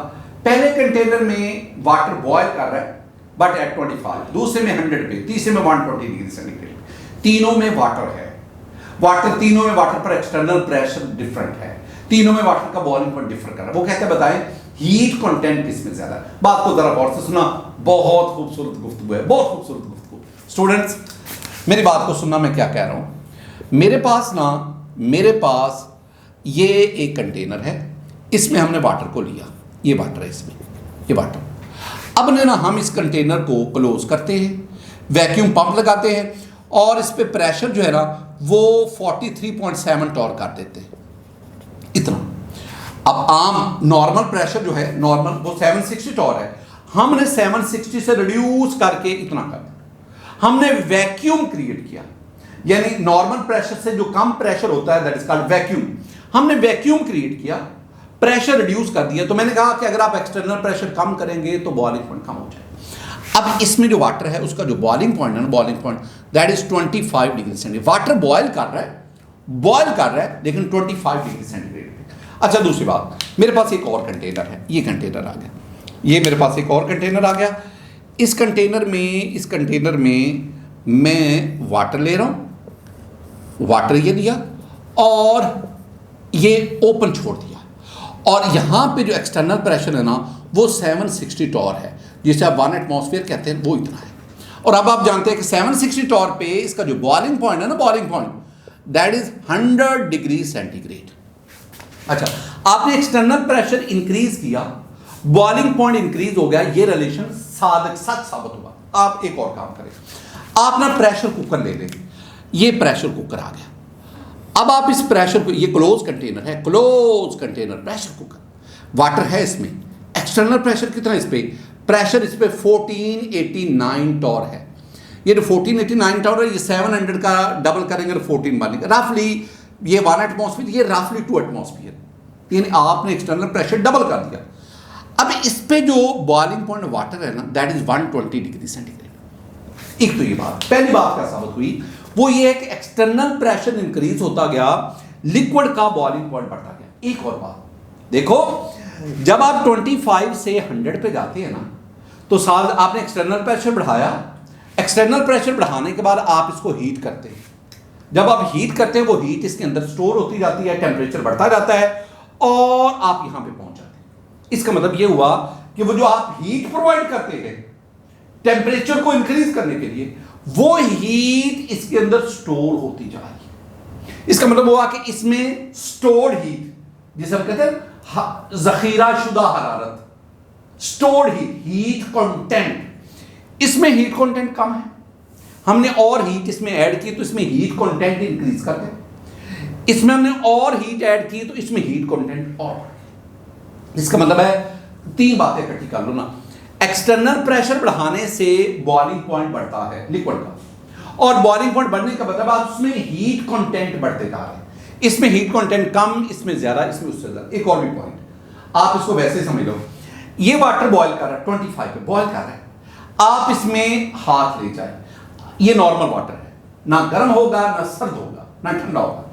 पहले कंटेनर में वाटर बॉयल कर रहा है बट एट 25, दूसरे में 100 पे, तीसरे में 120 डिग्री सेंटीग्रेड। तीनों में वाटर है, तीनों में वाटर पर एक्सटर्नल प्रेशर डिफरेंट है, तीनों में वाटर का बॉइलिंग पॉइंट डिफर कर रहा है। वो कहते हैं बताएं हीट कंटेंट किसमें ज्यादा है। बात को जरा गौर से सुना, बहुत खूबसूरत गुफ्तगू है, बहुत खूबसूरत गुफ्तगू। स्टूडेंट्स मेरी बात को सुनना, मैं क्या कह रहा हूं। मेरे पास ये एक कंटेनर है, इसमें हमने वाटर को लिया, ये वाटर है इसमें, ये वाटर। अब ना हम इस कंटेनर को क्लोज करते हैं, वैक्यूम पंप लगाते हैं और इस पे प्रेशर जो है ना वो 43.7 टॉर कर देते हैं, इतना। अब आम नॉर्मल प्रेशर जो है, नॉर्मल वो 760 टॉर है, हमने 760 से रिड्यूस करके इतना कर दिया। हमने वैक्यूम क्रिएट किया, यानी नॉर्मल प्रेशर से जो कम प्रेशर होता है दैट इज कॉल्ड वैक्यूम। हमने वैक्यूम क्रिएट किया, प्रेशर रिड्यूस कर दिया। तो मैंने कहा कि अगर आप एक्सटर्नल प्रेशर कम करेंगे तो बॉइलिंग पॉइंट कम हो जाए। अब इसमें जो वाटर है उसका जो बॉइलिंग पॉइंट है ना, boiling point that is 25 degree centigrade. Water boil कर रहा है लेकिन 25 डिग्री सेंटीग्रेड पे। अच्छा दूसरी बात, मेरे पास एक और कंटेनर है, ये कंटेनर आ गया, ये मेरे पास एक और कंटेनर आ गया। इस कंटेनर में मैं वाटर ले रहा हूं, वाटर ये लिया और ये ओपन छोड़ दिया, और यहां पे जो एक्सटर्नल प्रेशर है ना वो 760 टॉर है, जिसे आप 1 एटमॉस्फेयर कहते हैं, वो इतना है। और अब आप जानते हैं कि 760 टॉर पे इसका जो बॉइलिंग पॉइंट है ना, boiling point that is 100 degree centigrade. अच्छा, आपने एक्सटर्नल प्रेशर इंक्रीज किया, बॉइलिंग पॉइंट इंक्रीज हो गया, ये रिलेशन सच साबित हुआ। आप एक और काम करें, आप ना प्रेशर कुकर ले लें, ये प्रेशर कुकर आ गया। अब आप इस प्रेशर को, ये क्लोज कंटेनर है, close container pressure cooker, water है इसमें, एक्सटर्नल प्रेशर कितना है इस पे, प्रेशर इस पे 1489 टॉर है। ये जो 1489 टॉर है, ये 700 का डबल करेंगे तो 14 बनेगा, रफली ये 1 एटमॉस्फेयर, ये रफली 2 एटमॉस्फेयर, यानी आपने एक्सटर्नल प्रेशर डबल कर दिया। अब इस पे जो बॉइलिंग पॉइंट वाटर है ना दैट इज 120 डिग्री सेंटीग्रेड। एक तो ये बात, पहली बात क्या साबित हुई, वो ये है कि एक्सटर्नल प्रेशर इंक्रीज होता गया, लिक्विड का बॉइलिंग पॉइंट बढ़ता गया। एक और बात देखो, जब आप 25 से 100 पे जाते हैं ना, तो साल आपने एक्सटर्नल प्रेशर बढ़ाया, एक्सटर्नल प्रेशर बढ़ाने के बाद आप इसको हीट करते हैं। जब आप हीट करते हैं, वो हीट इसके अंदर स्टोर होती जाती है, टेम्परेचर बढ़ता जाता है और आप यहां पे पहुंच जाते हैं। इसका मतलब ये हुआ कि वो जो आप हीट प्रोवाइड करते हैं टेम्परेचर को इंक्रीज करने के लिए, वो हीट इसके अंदर स्टोर होती जा रही है। इसका मतलब हुआ कि इसमें स्टोर्ड हीट, जिसे हम कहते हैं जखीरा शुदा हरारत, स्टोर्ड हीट कंटेंट, इसमें हीट कंटेंट कम है, हमने और हीट इसमें ऐड की तो इसमें हीट कंटेंट इंक्रीज करते हैं, इसमें हमने और हीट ऐड की तो इसमें हीट कंटेंट और। इसका मतलब है तीन बातें इकट्ठी कर लो ना, एक्सटर्नल प्रेशर बढ़ाने से बॉइलिंग पॉइंट बढ़ता है लिक्विड का, और बॉइलिंग पॉइंट बढ़ने का मतलब आप उसमें हीट कंटेंट बढ़ते जा रहे हैं, इसमें हीट कंटेंट कम, इसमें ज्यादा, इसमें उससे ज्यादा। एक और भी पॉइंट, आप इसको वैसे समझ लो, ये वाटर बॉयल कर रहा है 25 पे बॉयल कर रहा है, आप इसमें हाथ ले जाए, ये नॉर्मल वाटर है, ना गर्म होगा ना सर्द होगा ना ठंडा होगा,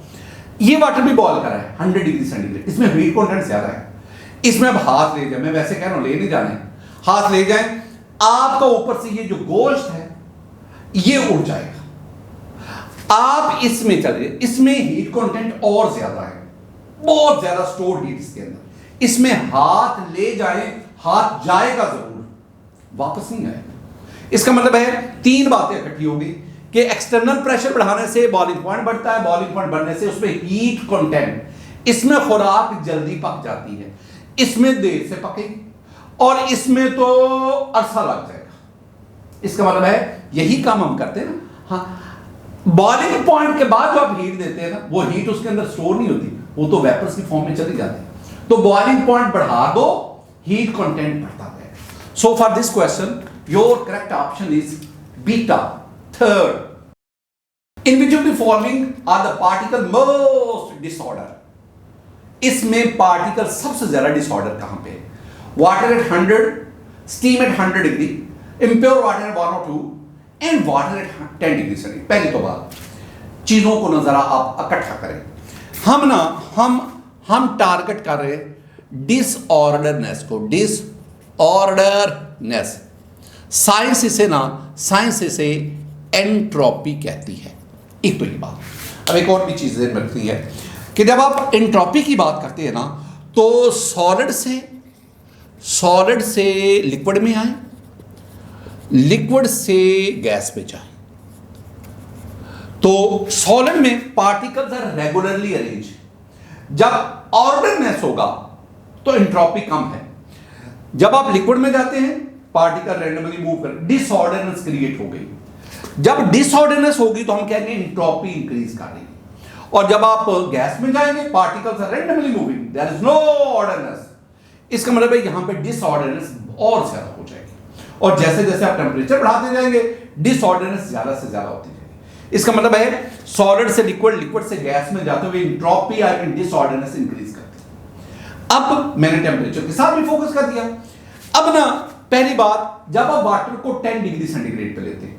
ये वाटर भी बॉयल कर रहा है 100 डिग्री सेंटीग्रेड, इसमें हीट कंटेंट ज्यादा है, इसमें अब हाथ ले जाए, मैं वैसे कह रहा हूं ले नहीं जाने, हाथ ले जाए, आपका ऊपर से ये जो गोश्त है ये उड़ जाएगा, आप इसमें चले, इसमें हीट कंटेंट और ज्यादा है, बहुत ज्यादा स्टोर्ड हीट इसके अंदर, इसमें हाथ ले जाए, हाथ जाएगा जरूर, वापस नहीं आएगा। इसका मतलब है तीन बातें इकट्ठी होगी कि एक्सटर्नल प्रेशर बढ़ाने से बॉइलिंग पॉइंट बढ़ता है, बॉइलिंग पॉइंट बढ़ने से उसमें हीट कंटेंट, इसमें खुराक जल्दी पक जाती है, इसमें देर से पकेगी और इसमें तो अरसा लग जाएगा। इसका मतलब है यही काम हम करते हैं ना। हाँ, बॉइलिंग पॉइंट के बाद जो आप हीट देते हैं ना, वो हीट उसके अंदर स्टोर नहीं होती, वो तो वेपर्स की फॉर्म में चली जाती है। तो बॉइलिंग पॉइंट बढ़ा दो, हीट कंटेंट बढ़ता है। So for this question your correct option is बीटा, third. In which of the following are the particle most disorder, इसमें पार्टिकल सबसे ज्यादा डिसऑर्डर कहां पे है? Water at 100, steam at 100 degree, impure water at 1 or 2 and water at 10 degree centigrade. पहली तो बात, चीजों को ना जरा आप इकट्ठा करें। हम टारगेट कर रहे हैं डिसऑर्डरनेस को, डिसऑर्डरनेस। साइंस इसे एंट्रोपी कहती है। एक तो ये बात। अब एक और भी चीज ध्यान रखनी है कि जब आप एंट्रोपी की बात करते हैं ना, तो सॉलिड से लिक्विड में आए, लिक्विड से गैस में जाए। तो सॉलिड में पार्टिकल्स आर रेगुलरली अरेंज। जब ऑर्डरनेस होगा तो एंट्रोपी कम है। जब आप लिक्विड में जाते हैं, पार्टिकल रैंडमली मूव कर, डिसऑर्डरनेस क्रिएट हो गई। जब डिसऑर्डरनेस होगी तो हम कहेंगे एंट्रोपी इंक्रीज कर रही है। और जब आप गैस में जाएंगे, particles are randomly moving, there is no orderness. इसका मतलब है यहां पे डिसऑर्डरनेस और ज्यादा हो जाएगी। और जैसे जैसे आप टेंपरेचर बढ़ाते जाएंगे, डिसऑर्डरनेस ज्यादा से ज्यादा होती जाएगी। इसका मतलब है सॉलिड से लिक्विड, लिक्विड से गैस में जाते हुए एंट्रोपी और डिसऑर्डरनेस इंक्रीज करती है। अब मैंने टेंपरेचर के साथ भी फोकस कर दिया। अब ना पहली बात, जब आप वाटर को 10 डिग्री सेंटीग्रेड पे लेते हैं,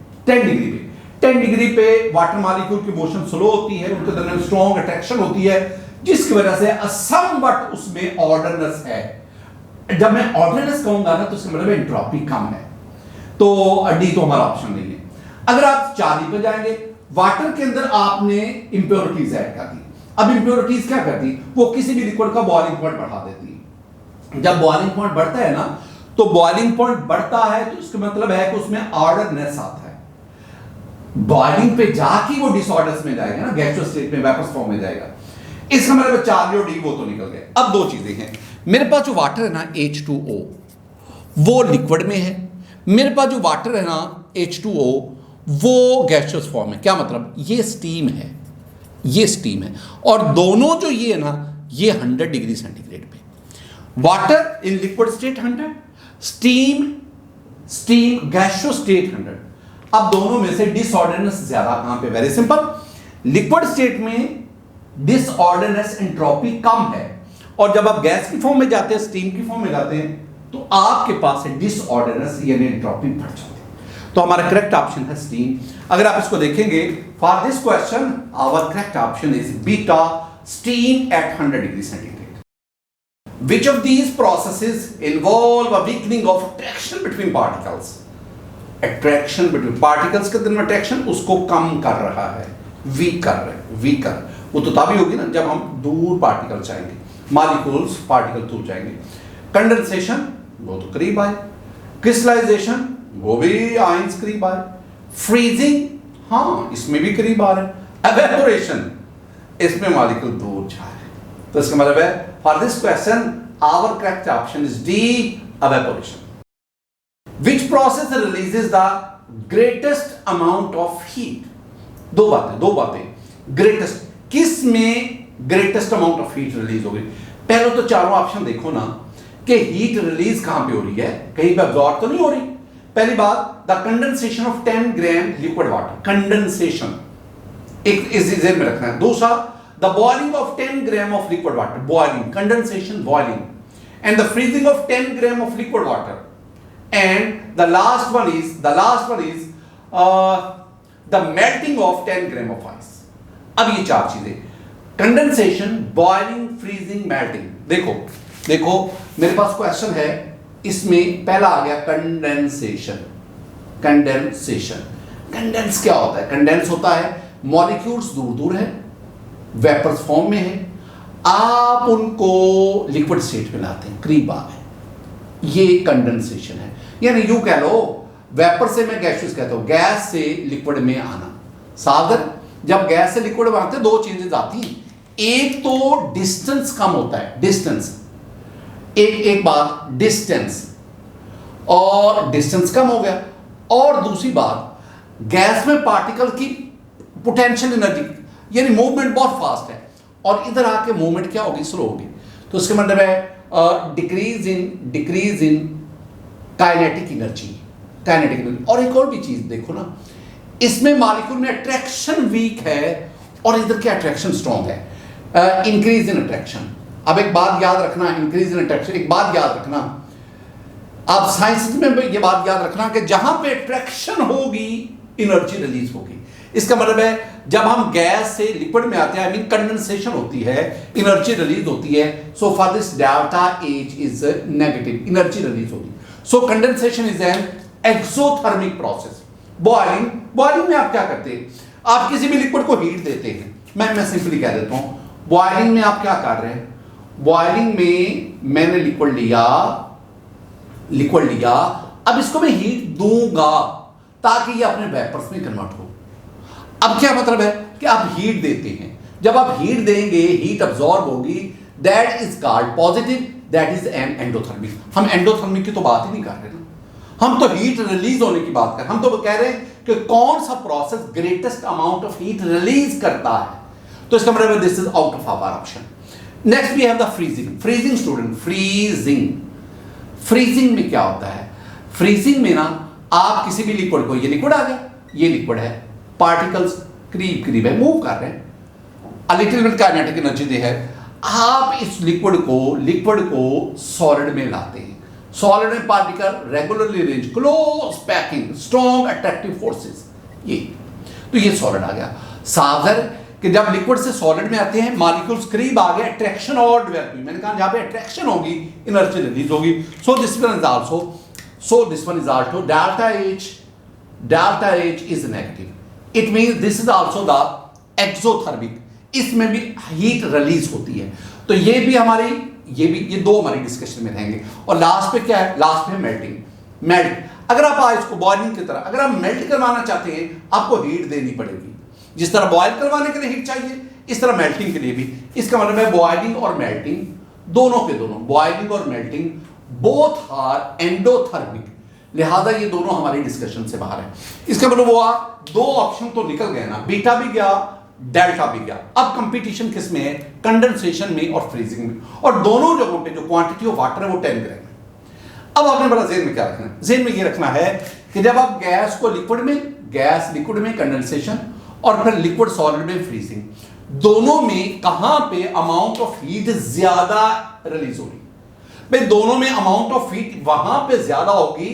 10 डिग्री पे वाटर मॉलिक्यूल की मोशन स्लो होती है, उनके दरमियान स्ट्रॉन्ग अट्रैक्शन होती है, जिसकी वजह से समवट उसमें ऑर्डरनेस है। जब मैं ऑर्डरनेस कहूंगा ना, तो इसका मतलब एंट्रोपी कम है। तो डी तो हमारा ऑप्शन नहीं है। अगर आप 40 पे जाएंगे, वाटर के अंदर आपने इंप्योरिटीज ऐड कर दी। अब इंप्योरिटीज क्या करती, वो किसी भी लिक्विड का बॉइलिंग पॉइंट बढ़ा देती है। जब बॉइलिंग पॉइंट बढ़ता है ना, तो बॉइलिंग पॉइंट बढ़ता है तो इसका मतलब है कि उसमें ऑर्डरनेस आता है। बॉइलिंग पे जाके वो डिसऑर्डर्स में जाएगा ना, गैसियस स्टेट में, वेपर्स फॉर्म में जाएगा। इसका मतलब चार्ली और डी वो तो निकल गए। अब दो चीजें हैं, मेरे पास जो वाटर है ना H2O, वो लिक्विड में है। मेरे पास जो वाटर है ना H2O, वो गैसियस फॉर्म है। क्या मतलब, ये स्टीम है, ये स्टीम है। और दोनों जो ये है ना, ये 100 डिग्री सेंटीग्रेड पे। Water in liquid state 100, steam gaseous state 100। अब दोनों में से डिसऑर्डरनेस ज्यादा कहां पे? वेरी सिंपल, लिक्विड स्टेट में डिसऑर्डरनेस एंट्रोपी कम है, और जब आप गैस की फॉर्म में जाते हैं, स्टीम की फॉर्म में जाते हैं, तो आपके पास है डिसऑर्डरनेस यानी एंट्रोपी बढ़ जाती है। तो हमारा करेक्ट ऑप्शन है स्टीम। अगर आप इसको देखेंगे, for this question our correct option is बीटा, steam at 100 degree centigrade. Which of these processes involve a weakening of attraction between particles? Attraction between particles के दरमियान attraction उसको कम कर रहा है, वीक कर रहा है, वीकर। वो तो तभी होगी ना जब हम दूर पार्टिकल जाएंगे, मॉलिक्यूल्स पार्टिकल दूर जाएंगे। कंडेंसेशन वो तो करीब आए, क्रिस्टलाइजेशन वो भी आयंस करीब आए, फ्रीजिंग हाँ इसमें भी करीब आ रहा है, एवेपोरेशन इसमें मॉलिक्यूल दूर जा रहे हैं। तो इसका मतलब है for this question our correct option is D, evaporation. Which process releases the greatest amount of heat? दो बातें greatest, किस में greatest amount of heat release होगी? पहले तो चारों ऑप्शन देखो ना कि हीट रिलीज कहां पे हो रही है, कहीं पे अब्सॉर्ब तो नहीं हो रही। पहली बात, the condensation of 10 gram liquid water, condensation एक इस जेल में रखना है। दूसरा, the boiling of 10 gram of liquid water, boiling, condensation, boiling, and the freezing of 10 gram of liquid water, and the last one is the melting of 10 gram of ice. अब ये चार चीजें, कंडेंसेशन, बॉइलिंग, फ्रीजिंग, मेल्टिंग। देखो मेरे पास question है, इसमें पहला आ गया कंडेंसेशन। कंडेंस क्या होता है? कंडेंस होता है मॉलिक्यूल्स दूर है, वेपर्स फॉर्म में है, आप उनको लिक्विड स्टेट में लाते हैं, करीब आ गए, ये कंडेंसेशन है। यानी यूं कह लो, वेपर से मैं गैसियस कहता हूं, गैस से लिक्विड में आना। सागर जब गैस से लिक्विड में आते हैं, दो चेंजेस आती हैं। एक तो डिस्टेंस कम होता है, डिस्टेंस, एक बात डिस्टेंस, और डिस्टेंस कम हो गया। और दूसरी बात, गैस में पार्टिकल की पोटेंशियल एनर्जी यानी मूवमेंट बहुत फास्ट है, और इधर आके मूवमेंट क्या होगी? स्लो होगी। तो इसका मतलब है डिक्रीज इन काइनेटिक एनर्जी। और एक और भी चीज देखो ना, इसमें मॉलिक्यूल में अट्रैक्शन वीक है और इधर क्या अट्रैक्शन स्ट्रॉन्ग है, इंक्रीज इन अट्रैक्शन। अब एक बात याद रखना, इंक्रीज इन अट्रैक्शन, एक बात याद रखना, आप साइंस में ये बात याद रखना कि जहां पे अट्रैक्शन होगी एनर्जी रिलीज होगी। इसका मतलब है जब हम गैस से लिक्विड में आते हैं, आई मीन कंडेंसेशन होती है, एनर्जी रिलीज होती है, so for this delta H is negative, energy release होती है। So condensation is an exothermic process. Boiling में आप क्या करते हैं, आप किसी भी लिक्विड को हीट देते हैं। मैं सिंपली कह देता हूं, बॉइलिंग में आप क्या कर रहे हैं, बॉइलिंग में मैंने लिक्विड लिया, अब इसको मैं हीट दूंगा ताकि ये अपने वेपर्स में कन्वर्ट हो। अब क्या मतलब है कि आप हीट देते हैं, जब आप हीट देंगे हीट अब्सॉर्ब होगी, that is called positive, that is an endothermic. हम एंडोथर्मिक की तो बात ही नहीं कर रहे ना, हम तो हीट रिलीज होने की बात कर रहे हैं। हम तो कह रहे हैं कि कौन सा process greatest amount of heat release करता है, तो इसका मतलब this is out of our option. Next we have the freezing student, freezing में क्या होता है, फ्रीजिंग में ना आप किसी भी लिक्विड को, ये लिक्विड आ गया, ये लिक्विड है, पार्टिकल्स करीब है, मूव कर रहे हैं, a little bit kinetic energy दे है, आप इस लिक्विड को सॉलिड में लाते हैं, सॉलिड में particle regularly arrange, close packing, strong attractive forces, ये सॉलिड आ गया। सावधान कि जब लिक्विड से सॉलिड में आते हैं, मॉलिक्यूल्स करीब आ गए, अट्रैक्शन और डेवलप हुई। मैंने कहा जहां पे अट्रैक्शन होगी एनर्जी रिलीज होगी। So this one is also delta H is negative, it means this is also the exothermic, इसमें भी हीट रिलीज होती है। तो ये भी हमारी, ये दो हमारी डिस्कशन में रहेंगे। और लास्ट पे क्या है, लास्ट में मेल्ट। अगर आप आज इसको बॉइलिंग की तरह अगर आप मेल्ट करवाना चाहते हैं, आपको हीट देनी पड़ेगी। जिस तरह बॉयल करवाने के लिए हीट चाहिए, इस तरह मेल्टिंग के लिए भी। इसका मतलब है बॉइलिंग और मेल्टिंग दोनों के दोनों, बॉइलिंग और मेल्टिंग बोथ आर एंडोथर्मिक, लिहाजा ये दोनों हमारी डिस्कशन से बाहर है। इसका मतलब हुआ दो ऑप्शन तो निकल गए ना, बीटा भी गया, डेल्टा भी गया। अब कंपटीशन किस में है, कंडेंसेशन में और फ्रीजिंग में। और दोनों जगहों पे जो क्वांटिटी ऑफ वाटर है वो 10 ग्राम है। अब आपने बड़ा जेन में क्या रखना है, जेन में ये रखना है कि जब आप गैस को लिक्विड में कंडेंसेशन और फिर लिक्विड सॉलिड में फ्रीजिंग, दोनों में कहां पे अमाउंट ऑफ हीट ज्यादा रिलीज होगी। भाई दोनों में अमाउंट ऑफ हीट वहां पे ज्यादा होगी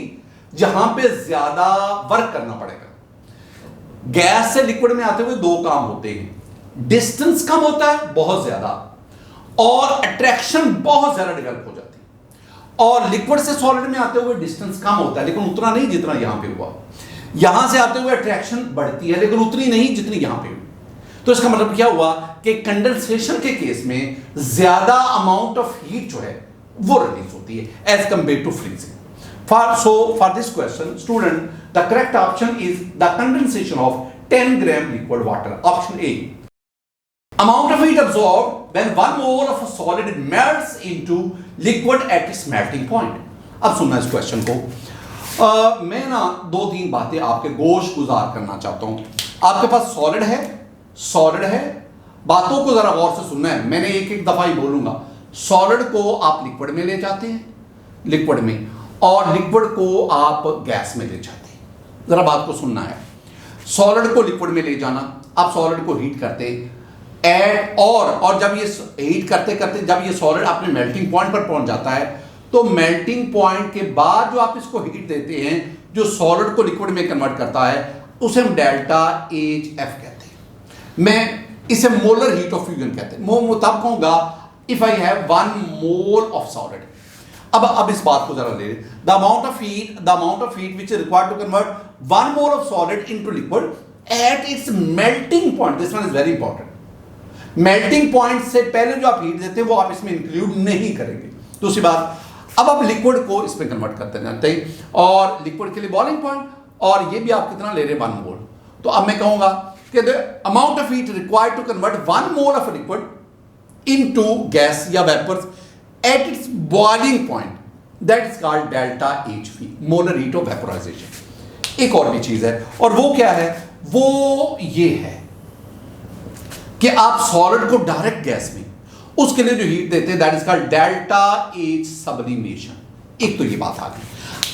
जहां पे ज्यादा वर्क करना पड़ेगा। गैस से लिक्विड में आते हुए दो काम होते हैं, डिस्टेंस कम होता है बहुत ज्यादा, और अट्रैक्शन बहुत ज्यादा डेवलप हो जाती है। और लिक्विड से सॉलिड में आते हुए डिस्टेंस कम होता है, लेकिन उतना नहीं जितना यहां पे हुआ। यहां से आते हुए अट्रैक्शन बढ़ती है, लेकिन उतनी नहीं जितनी यहां पे हुई। तो इसका मतलब क्या हुआ कि कंडेंसेशन के केस में ज्यादा अमाउंट ऑफ हीट जो है वो रिलीज होती है as compare to freezing. For this question, student, the correct option is the condensation of 10 gram liquid water. Option A. Amount of heat absorbed when 1 mole of a solid melts into liquid at its melting point. अब सुनना इस question को। मैं ना 2-3 बातें आपके गोश गुजार करना चाहता हूं। आपके पास सॉलिड है, बातों को जरा गौर से सुनना है, मैंने एक दफा ही बोलूंगा। सॉलिड को आप लिक्विड में ले जाते हैं, लिक्विड में, और लिक्विड को आप गैस में ले जाते हैं। जरा बात को सुनना है, सॉलिड को लिक्विड में ले जाना, आप सॉलिड को हीट करते हैं, और जब ये हीट करते करते जब ये सॉलिड अपने मेल्टिंग पॉइंट पर पहुंच जाता है, तो मेल्टिंग पॉइंट के बाद जो आप इसको हीट देते हैं, जो सॉलिड को लिक्विड में कन्वर्ट करता है, उसे हम डेल्टा एच एफ कहते हैं। मैं इसे मोलर हीट ऑफ फ्यूजन कहते हैं। मैं तब कहूंगा if I have 1 mole of solid. अब इस बात को जरा ले, the amount of heat which is required to convert 1 mole of solid into liquid at its melting point. This one is very important. Melting point से पहले जो आप हीट देते हैं वो आप इसमें इंक्लूड नहीं करेंगे। दूसरी बात, अब आप लिक्विड को इसमें कन्वर्ट करते जाते हैं, और लिक्विड के लिए बॉइलिंग पॉइंट, और ये भी आप कितना ले रहे हैं 1 मोल। तो अब मैं कहूंगा कि the amount of heat required to convert 1 mole of liquid into gas या vapours at its boiling point, that is called delta HV, molar heat of vaporization। एक और भी चीज है, और वो क्या है, वो ये है कि आप सॉलिड को डायरेक्ट गैस में, उसके लिए जो हीट देते हैं that is called delta H sublimation. एक तो ये बात आ गई।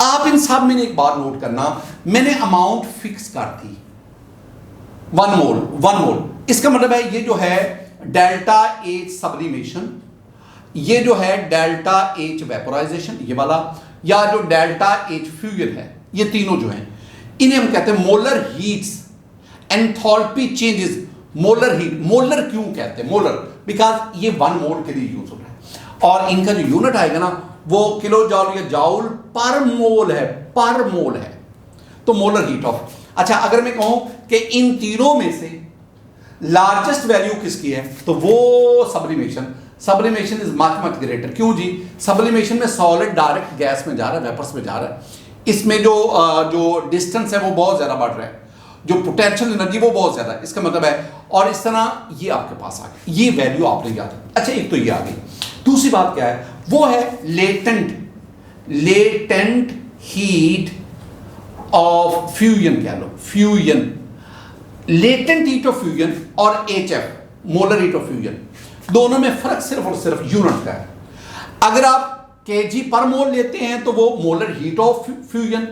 आप इन सब में एक बात नोट करना, मैंने अमाउंट फिक्स कर दी 1 मोल। इसका मतलब है ये जो है डेल्टा एच सब्लिमेशन, ये जो है डेल्टा एच वेपोराइजेशन ये वाला, या जो डेल्टा एच फ्यूजन है, ये तीनों जो हैं इन्हें हम कहते हैं molar heats enthalpy changes, molar heat. Molar क्यों कहते हैं मोलर? बिकॉज ये 1 मोल के लिए यूज हो रहा है और इनका जो यूनिट आएगा ना वो किलो जॉल या जाउल पर मोल है, पर मोल है, तो मोलर हीट ऑफ। अच्छा, अगर मैं कहूं कि इन तीनों में से लार्जेस्ट वैल्यू किसकी है तो वो sublimation. Sublimation is much much greater. क्यों जी? सब्लिमेशन में सॉलिड डायरेक्ट गैस में जा रहा है, वेपर्स में जा रहा है। इसमें जो डिस्टेंस है वो बहुत ज़्यादा बढ़ रहा है, जो पोटेंशियल एनर्जी वो बहुत ज़्यादा है। इसका मतलब है, और इस तरह ये आपके पास आ गया, ये वैल्यू आपने याद है। अच्छा, एक तो ये आ गई। दूसरी बात क्या है? वो है लेटेंट हीट ऑफ फ्यूजन कह लो, fusion. Latent heat of fusion और HF molar heat of fusion, दोनों में फर्क सिर्फ और सिर्फ यूनिट का है। अगर आप kg पर मोल लेते हैं तो वो मोलर हीट ऑफ फ्यूजन,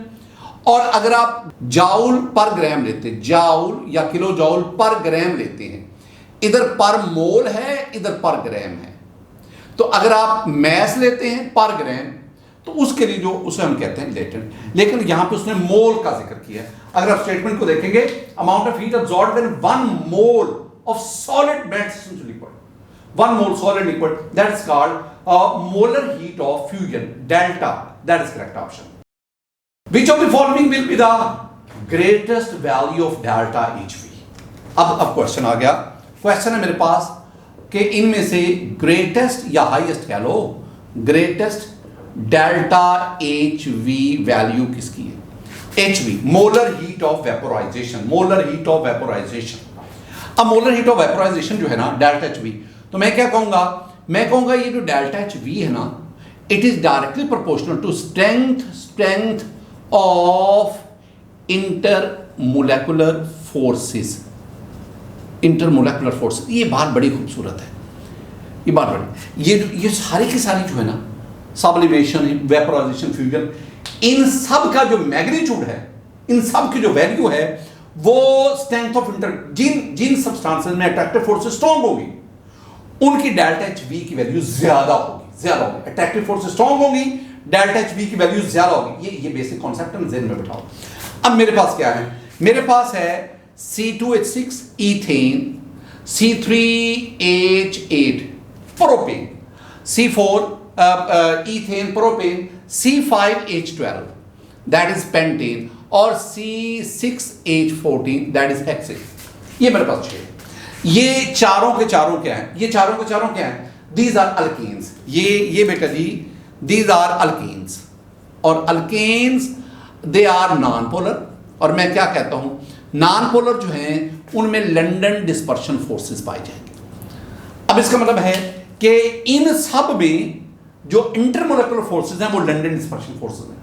और अगर आप जाउल पर ग्राम लेते हैं, जाउल या किलो जाउल पर ग्राम लेते हैं, इधर पर मोल है इधर पर ग्राम है। तो अगर आप मैस लेते हैं पर ग्राम तो उसके लिए जो उसे हम कहते हैं लेटेंट। लेकिन यहां पे उसने मोल का जिक्र किया है। अगर आप स्टेटमेंट को देखेंगे, amount of heat absorbed when 1 mole of solid bed into liquid, 1 mole solid liquid, that is called molar heat of fusion, delta. That is correct option. Which of the following will be the greatest value of delta HV? अब question आ गया। Question है मेरे पास कि इनमें से greatest या highest कह लो, greatest delta HV value किसकी है? HV molar heat of vaporisation, molar heat of vaporisation. अब मोलर हीट ऑफ वेपोराइजेशन जो है ना डेल्टा HV, तो मैं क्या कहूंगा? मैं कहूंगा ये जो डेल्टा HV है ना, it is directly proportional to strength of intermolecular forces. Intermolecular forces, ये बात बड़ी खूबसूरत है, ये बात बड़ी, ये सारी की सारी जो है ना, सब्लिमेशन, वेपोराइजेशन, फ्यूजन, इन सब का जो मैग्नीट्यूड है, इन सब की जो वैल्यू है, वो स्ट्रेंथ ऑफ जिन सब्सटेंसेस में अट्रैक्टिव फोर्सेस स्ट्रांग होगी उनकी डेल्टा HV की वैल्यू ज्यादा होगी। अट्रैक्टिव फोर्सेस स्ट्रांग होगी, डेल्टा HV की वैल्यू ज्यादा होगी। ये बेसिक कॉन्सेप्ट है, ज़हन में बिठाओ। अब मेरे पास क्या है? मेरे पास है C2H6 ethane, C3H8 propane, C4 ethane propane, C5H12 that is pentane, और C6H14 दैट इज हेक्सेन। ये मेरे पास 6। ये चारों के चारों क्या हैं? ये चारों के चारों क्या हैं? These are alkenes. ये बेटा जी, दीज आर अल्केन्स, और alkenes they are non polar. और मैं क्या कहता हूं, नॉन पोलर जो हैं उनमें लंडन डिस्पर्शन फोर्सेस पाए जाएंगे। अब इसका मतलब है कि इन सब में जो इंटरमोलेकुलर फोर्सेस हैं वो लंडन डिस्पर्शन फोर्सेस हैं।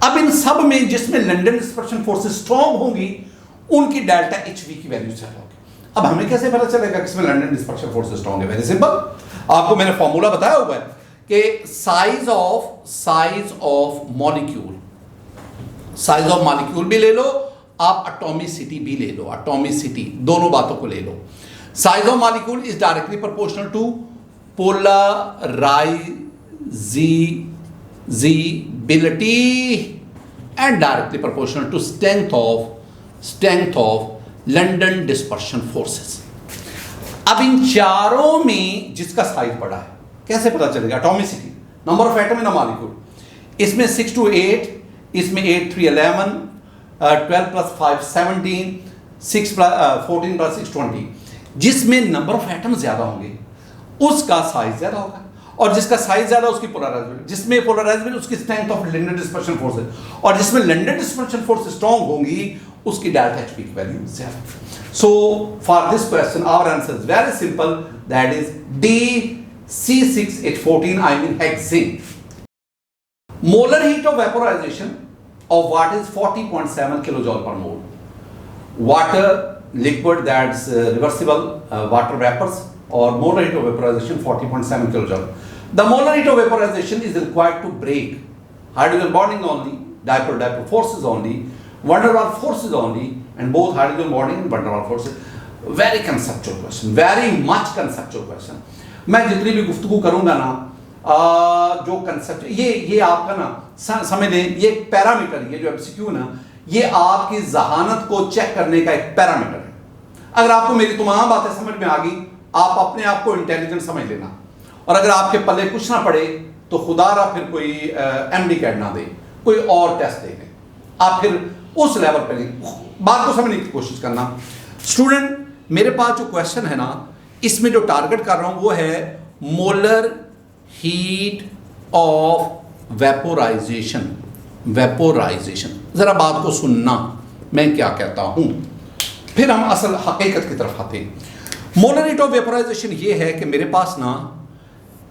अब इन सब में जिसमें लंडन डिस्पर्शन फोर्सेस स्ट्रांग होंगी उनकी डेल्टा HV की वैल्यू ज्यादा होगी। अब हमें कैसे पता चलेगा किसमें लंडन डिस्पर्शन फोर्स स्ट्रांग है? वेरी सिंपल, आपको मैंने फॉर्मूला बताया हुआ है कि साइज ऑफ मॉलिक्यूल भी ले लो, आप एटॉमिसिटी भी ले लो, एटॉमिसिटी, दोनों बातों को ले लो। Size of molecule is directly proportional to polarizability and directly proportional to strength of London dispersion forces. अब इन चारों में जिसका साइज बड़ा है कैसे पता चलेगा? Atomicity, number of atom in a molecule, इसमें 6 to 8, इसमें 8 3 11, 12 + 5 17, 14 + 6 20। जिसमें नंबर ऑफ एटम ज्यादा होंगे उसका साइज ज्यादा होगा, और जिसका साइज ज्यादा उसकी पोलराइजेबिलिटी, जिसमें पोलराइजेबिलिटी उसकी strength of London dispersion force है, और जिसमें लंडन डिस्पर्शन फोर्स स्ट्रांग होंगी उसकी डेल्टा HV की वैल्यू ज्यादा। So for this question our answer is very simple, that is D, C6H14, I mean hexane. Molar heat of vaporization of what is 40.7 kilojoule per mole. Water liquid, that's reversible water vapors, or molar heat of vaporization 40.7 kilojoule. The molar heat of vaporization is required to break hydrogen bonding only, dipole forces only, van der Waals forces only, and both hydrogen bonding and van der Waals forces. Very conceptual question, very much conceptual question. मैं जितनी भी गुफ्तगू करूंगा ना, जो concept ये आपका ना समझ लें, ये एक पैरामीटर, ये जो MCQ ना, ये आपकी जहानत को चेक करने का एक पैरामीटर है। अगर आपको मेरी तमाम बातें समझ में आ गई, आप अपने आप को इंटेलिजेंट समझ लेना, और अगर आपके पल्ले कुछ ना पड़े तो खुदारा फिर कोई एमडी कैट ना दे, कोई और टेस्ट दे दें, आप फिर उस लेवल पर नहीं, बात को समझने की कोशिश करना। स्टूडेंट, मेरे पास जो क्वेश्चन है ना, इसमें जो टारगेट कर रहा हूं वो है molar heat of vaporisation. Vaporisation, जरा बात को सुनना मैं क्या कहता हूं, फिर हम असल हकीकत की तरफ आते हैं। मोलर हीट ऑफ वेपोराइजेशन ये है कि मेरे पास ना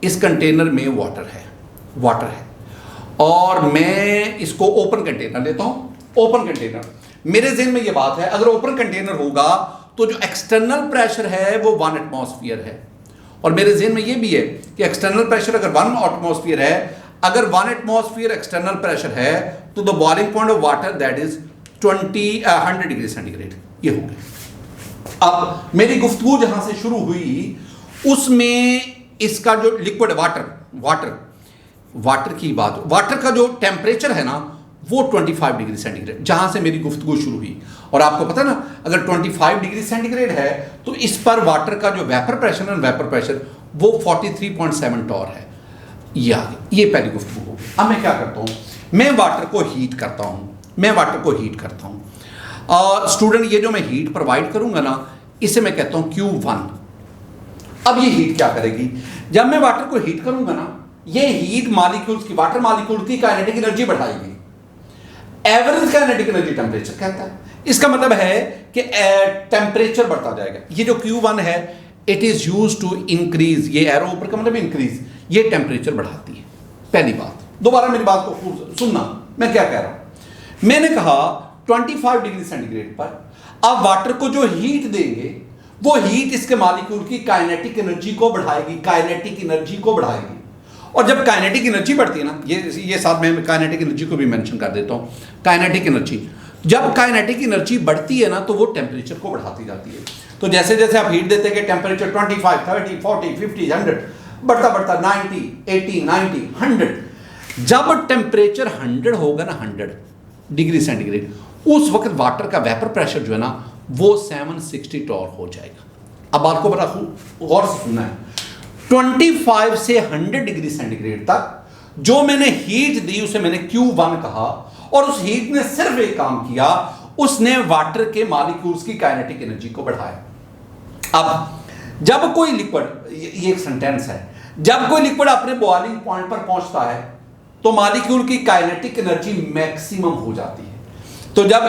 इस कंटेनर में वाटर है और मैं इसको ओपन कंटेनर लेता हूं। ओपन कंटेनर, मेरे ज़हन में ये बात है, अगर ओपन कंटेनर होगा तो जो एक्सटर्नल प्रेशर है वो 1 एटमॉस्फेयर है, और मेरे ज़हन में ये भी है कि एक्सटर्नल प्रेशर अगर 1 एटमॉस्फेयर है, अगर 1 एटमॉस्फेयर एक्सटर्नल प्रेशर है तो the boiling point of water that is 100 degree centigrade. ये हो गया। अब मेरी गुफ्तगू जहां से शुरू हुई उसमें इसका जो लिक्विड वाटर की बात, वाटर का जो टेम्परेचर है ना वो 25 डिग्री सेंटीग्रेड, जहां से मेरी गुफ्तगू शुरू हुई। और आपको पता ना, अगर 25 डिग्री सेंटीग्रेड है तो इस पर वाटर का जो वेपर प्रेशर वो 43.7 टॉर है। ये आ गया, ये पहली गुफ्तगू हो गई। अब मैं क्या करता हूं, मैं वाटर को हीट करता हूं। और स्टूडेंट, ये जो मैं हीट प्रोवाइड करूंगा ना, इसे मैं कहता हूं Q1। अब ये हीट क्या करेगी, जब मैं वाटर को हीट करूंगा ना, ये हीट मॉलिक्यूल्स की, वाटर मॉलिक्यूल की काइनेटिक एनर्जी बढ़ाएगी। एवरेज काइनेटिक एनर्जी टेम्परेचर कहता है, इसका मतलब है कि टेम्परेचर बढ़ता जाएगा। ये जो Q1 है, it is use to increase, ये एरो ऊपर का मतलब इंक्रीज, ये टेम्परेचर बढ़ाती है। पहली बात, दोबारा मेरी बात को सुनना, मैं क्या कह रहा हूं। मैंने कहा 25 डिग्री सेंटीग्रेड पर अब वाटर को जो हीट देंगे वो हीट इसके मॉलिक्यूल की काइनेटिक एनर्जी को बढ़ाएगी। और जब काइनेटिक एनर्जी बढ़ती है ना, ये साथ में काइनेटिक एनर्जी को भी मेंशन कर देता हूं। काइनेटिक एनर्जी, जब काइनेटिक एनर्जी बढ़ती है ना तो वो टेम्परेचर को बढ़ाती जाती है। तो जैसे जैसे आप हीट देते हैं कि टेम्परेचर 25, 30, 40, 50, 100 बढ़ता 90, 80, 90, 100, जब टेम्परेचर 100 होगा ना, 100 डिग्री सेंटीग्रेड, उस वक्त वाटर का वेपर प्रेशर जो है ना वो 760 टॉर हो जाएगा। अब बात को बड़ा गौर से सुनना है। 25 से 100 डिग्री सेंटीग्रेड तक जो मैंने हीट दी उसे मैंने Q1 कहा, और उस हीट ने सिर्फ एक काम किया, उसने वाटर के मॉलिक्यूल्स की काइनेटिक एनर्जी को बढ़ाया। अब जब कोई लिक्विड, ये एक सेंटेंस है, जब कोई लिक्विड अपने बॉइलिंग पॉइंट पर पहुंचता है तो मॉलिक्यूल की काइनेटिक एनर्जी मैक्सिमम हो जाती है। तो जब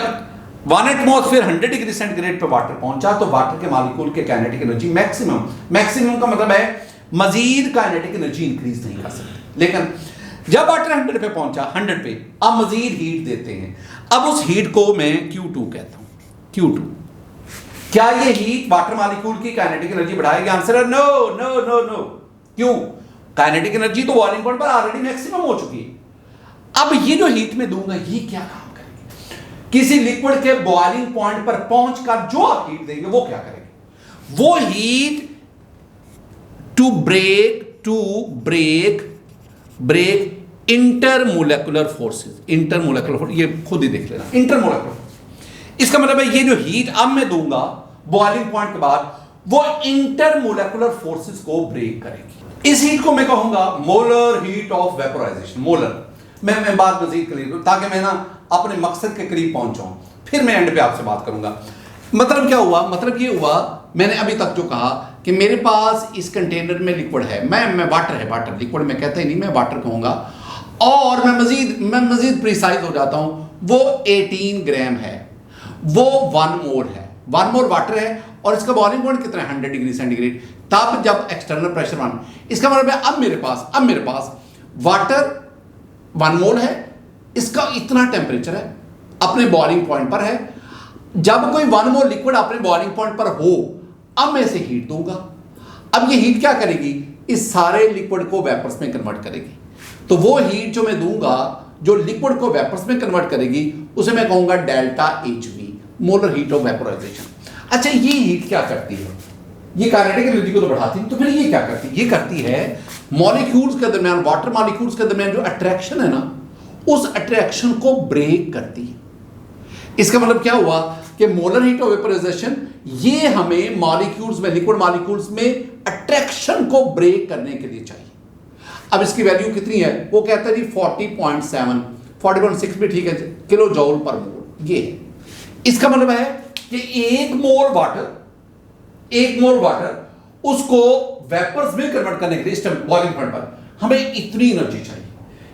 1 एटमॉस्फेयर 100 डिग्री सेंटीग्रेड पर वाटर पहुंचा तो वाटर के मॉलिक्यूल के काइनेटिक एनर्जी मैक्सिमम का मतलब है मजीद काइनेटिक एनर्जी इंक्रीज नहीं कर सकते। लेकिन जब वाटर 100 पे पहुंचा, 100 पे, अब मजीद हीट देते हैं। अब उस हीट को मैं Q2 कहता हूं। Q2, क्या ये हीट वाटर मॉलिक्यूल की काइनेटिक एनर्जी बढ़ाएगी? आंसर है नो नो नो नो। क्यों? काइनेटिक एनर्जी तो बॉइलिंग पॉइंट पर ऑलरेडी मैक्सिमम हो चुकी है। अब ये जो हीट में दूंगा ये क्या काम करेगी? किसी लिक्विड के बॉइलिंग पॉइंट पर पहुंचकर जो आप हीट देंगे वो क्या करेगी? वो heat to break intermolecular forces. Intermolecular force, ये खुद ही देख लेना, इंटरमोलेकुलर। इसका मतलब है ये जो हीट अब मैं दूंगा बॉइलिंग पॉइंट के बाद, वो इंटरमोलेकुलर फोर्सेस को ब्रेक करेगी। इस हीट को मैं कहूंगा molar heat of vaporisation. Molar, मैं बात मजीद क्लियर करूं ताकि मैं ना अपने मकसद के करीब पहुंचाऊं, फिर मैं एंड पे आपसे बात करूंगा। मतलब क्या हुआ? मतलब ये हुआ, मैंने अभी तक जो कहा कि मेरे पास इस कंटेनर में लिक्विड है, मैं वाटर लिक्विड में कहता ही नहीं, मैं वाटर कहूंगा, और मैं मजीद प्रिसाइज हो जाता हूं, वो 18 ग्राम है, वो 1 मोल है, 1 मोल वाटर है, और इसका बॉइलिंग पॉइंट कितना है? 100 डिग्री सेंटीग्रेड। तब जब एक्सटर्नल प्रेशर 1, इसका मतलब है अब मेरे पास वाटर 1 मोल है, इसका इतना टेम्परेचर है, अपने बॉइलिंग पॉइंट पर है। जब कोई 1 मोल लिक्विड अपने बॉइलिंग पॉइंट पर हो, अब मैं इसे हीट दूंगा। अब ये हीट क्या करेगी? इस सारे लिक्विड को वेपर्स में कन्वर्ट करेगी। तो वो हीट जो मैं दूंगा, जो लिक्विड को वेपर्स में कन्वर्ट करेगी, उसे मैं कहूंगा delta HV, molar heat of vaporisation. अच्छा, ये हीट क्या करती है? ये काइनेटिक एनर्जी को तो बढ़ाती है, तो फिर ये क्या करती है? ये करती है मॉलिक्यूल्स के दरमियान, वाटर मॉलिक्यूल्स के दरमियान जो अट्रैक्शन है ना, उस अट्रैक्शन को ब्रेक करती है। इसका मतलब क्या हुआ कि मोलर हीट ऑफ वेपराइजेशन ये हमें मॉलिक्यूल्स में, लिक्विड मॉलिक्यूल्स में अट्रैक्शन को ब्रेक करने के लिए चाहिए। अब इसकी वैल्यू कितनी है, वो कहता है जी 40.7, 40.6 भी ठीक है, किलो जॉल पर मोल ये है। इसका मतलब है कि एक मोल वाटर उसको वेपर्स में कन्वर्ट करने के लिए इस बॉइलिंग पॉइंट पर हमें इतनी एनर्जी चाहिए,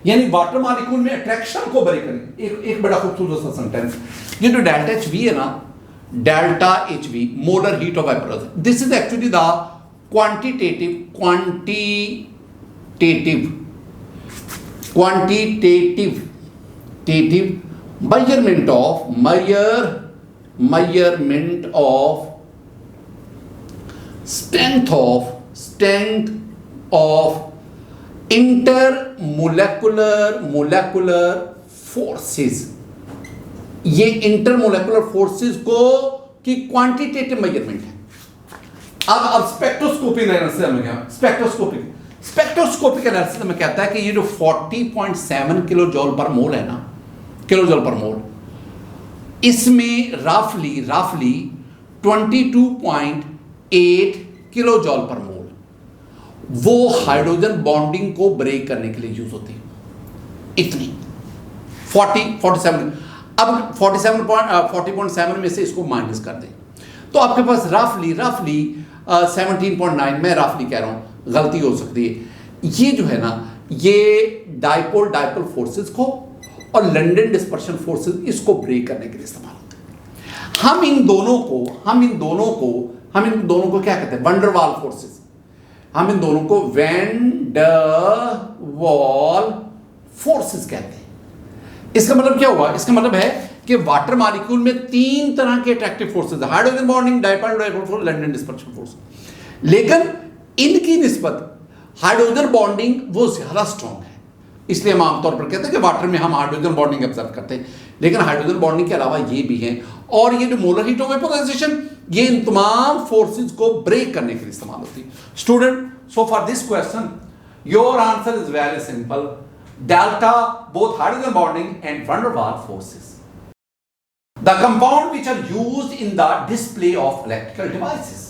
यानी वाटर मॉलिक्यूल में अट्रैक्शन को ब्रेक करने। एक बड़ा खूबसूरत सा सेंटेंस, ये जो डेल्टा एच वी है ना, delta H V molar heat of vaporization, this is actually the quantitative measurement of strength of intermolecular forces। ये इंटरमोलेकुलर फोर्सेस को की क्वांटिटेटिव मेजरमेंट है। अब स्पेक्ट्रोस्कोपिक एनालिसिस में क्या, स्पेक्ट्रोस्कोपिक एनालिसिस में कहता है कि ये जो 40.7 किलो जॉल पर मोल है ना, किलो जॉल पर मोल, इसमें राफली 22.8 किलो जॉल पर मोल वो हाइड्रोजन बॉन्डिंग को ब्रेक करने के लिए यूज होती है। इतनी 47। अब 40.7 में से इसको माइनस कर दें तो आपके पास राफली 17.9, मैं राफली कह रहा हूं, गलती हो सकती है। ये जो है ना, ये डाइपोल फोर्सेस को और लंदन डिस्पर्शन फोर्सेस इसको ब्रेक करने के लिए इस्तेमाल होते हैं। हम इन दोनों को क्या कहते हैं, वंडरवाल फोर्सेस। हम इन दोनों को वैन-डर-वाल फोर्सेस कहते हैं। इसका मतलब क्या हुआ, इसका मतलब है कि वाटर मॉलिक्यूल में 3 तरह के अट्रैक्टिव फोर्सेस है, hydrogen bonding, dipole force, London dispersion force. लेकिन इनकी निस्बत हाइड्रोजन बॉन्डिंग वो ज्यादा स्ट्रॉन्ग है, इसलिए हम आमतौर पर कहते हैं कि वाटर में हम हाइड्रोजन बॉन्डिंग ऑब्जर्व करते हैं। लेकिन हाइड्रोजन बॉन्डिंग के अलावा ये भी है, और ये जो मोलर हीट ऑफ वेपराइजेशन ये इन तमाम फोर्सेस को ब्रेक करने के लिए इस्तेमाल होती है। Student, so for this question your answer is very simple, delta both hydrogen bonding and van der Waals forces. The compound which are used in the display of electrical devices।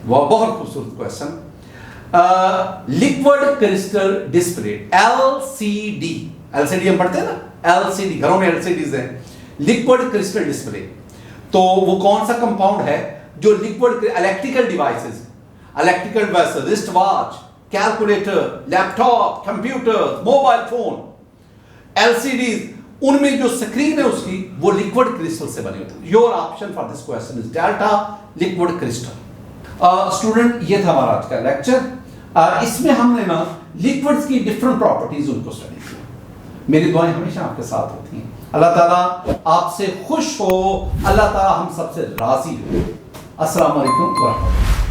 वह बहुत खूबसूरत question. Liquid crystal display, LCD हम पढ़ते हैं ना, LCD, घरों में LCDs हैं, लिक्विड क्रिस्टल डिस्प्ले। तो वो कौन सा कंपाउंड है जो liquid electrical devices, wrist watch, calculator, laptop, computer, mobile phone, LCDs, उनमें जो स्क्रीन है उसकी वो लिक्विड क्रिस्टल से बनी होती है। Your option for this question is delta liquid crystal. Student, ये था हमारा आज का लेक्चर। इसमें हमने ना लिक्विड्स की डिफरेंट प्रॉपर्टीज उनको स्टडी किया। मेरी दुआएं हमेशा आपके साथ होती हैं। अल्लाह ताला आपसे खुश हो, अल्लाह ताला हम सबसे राजी हो। अस्सलाम वालेकुम व रहमतुल्लाह।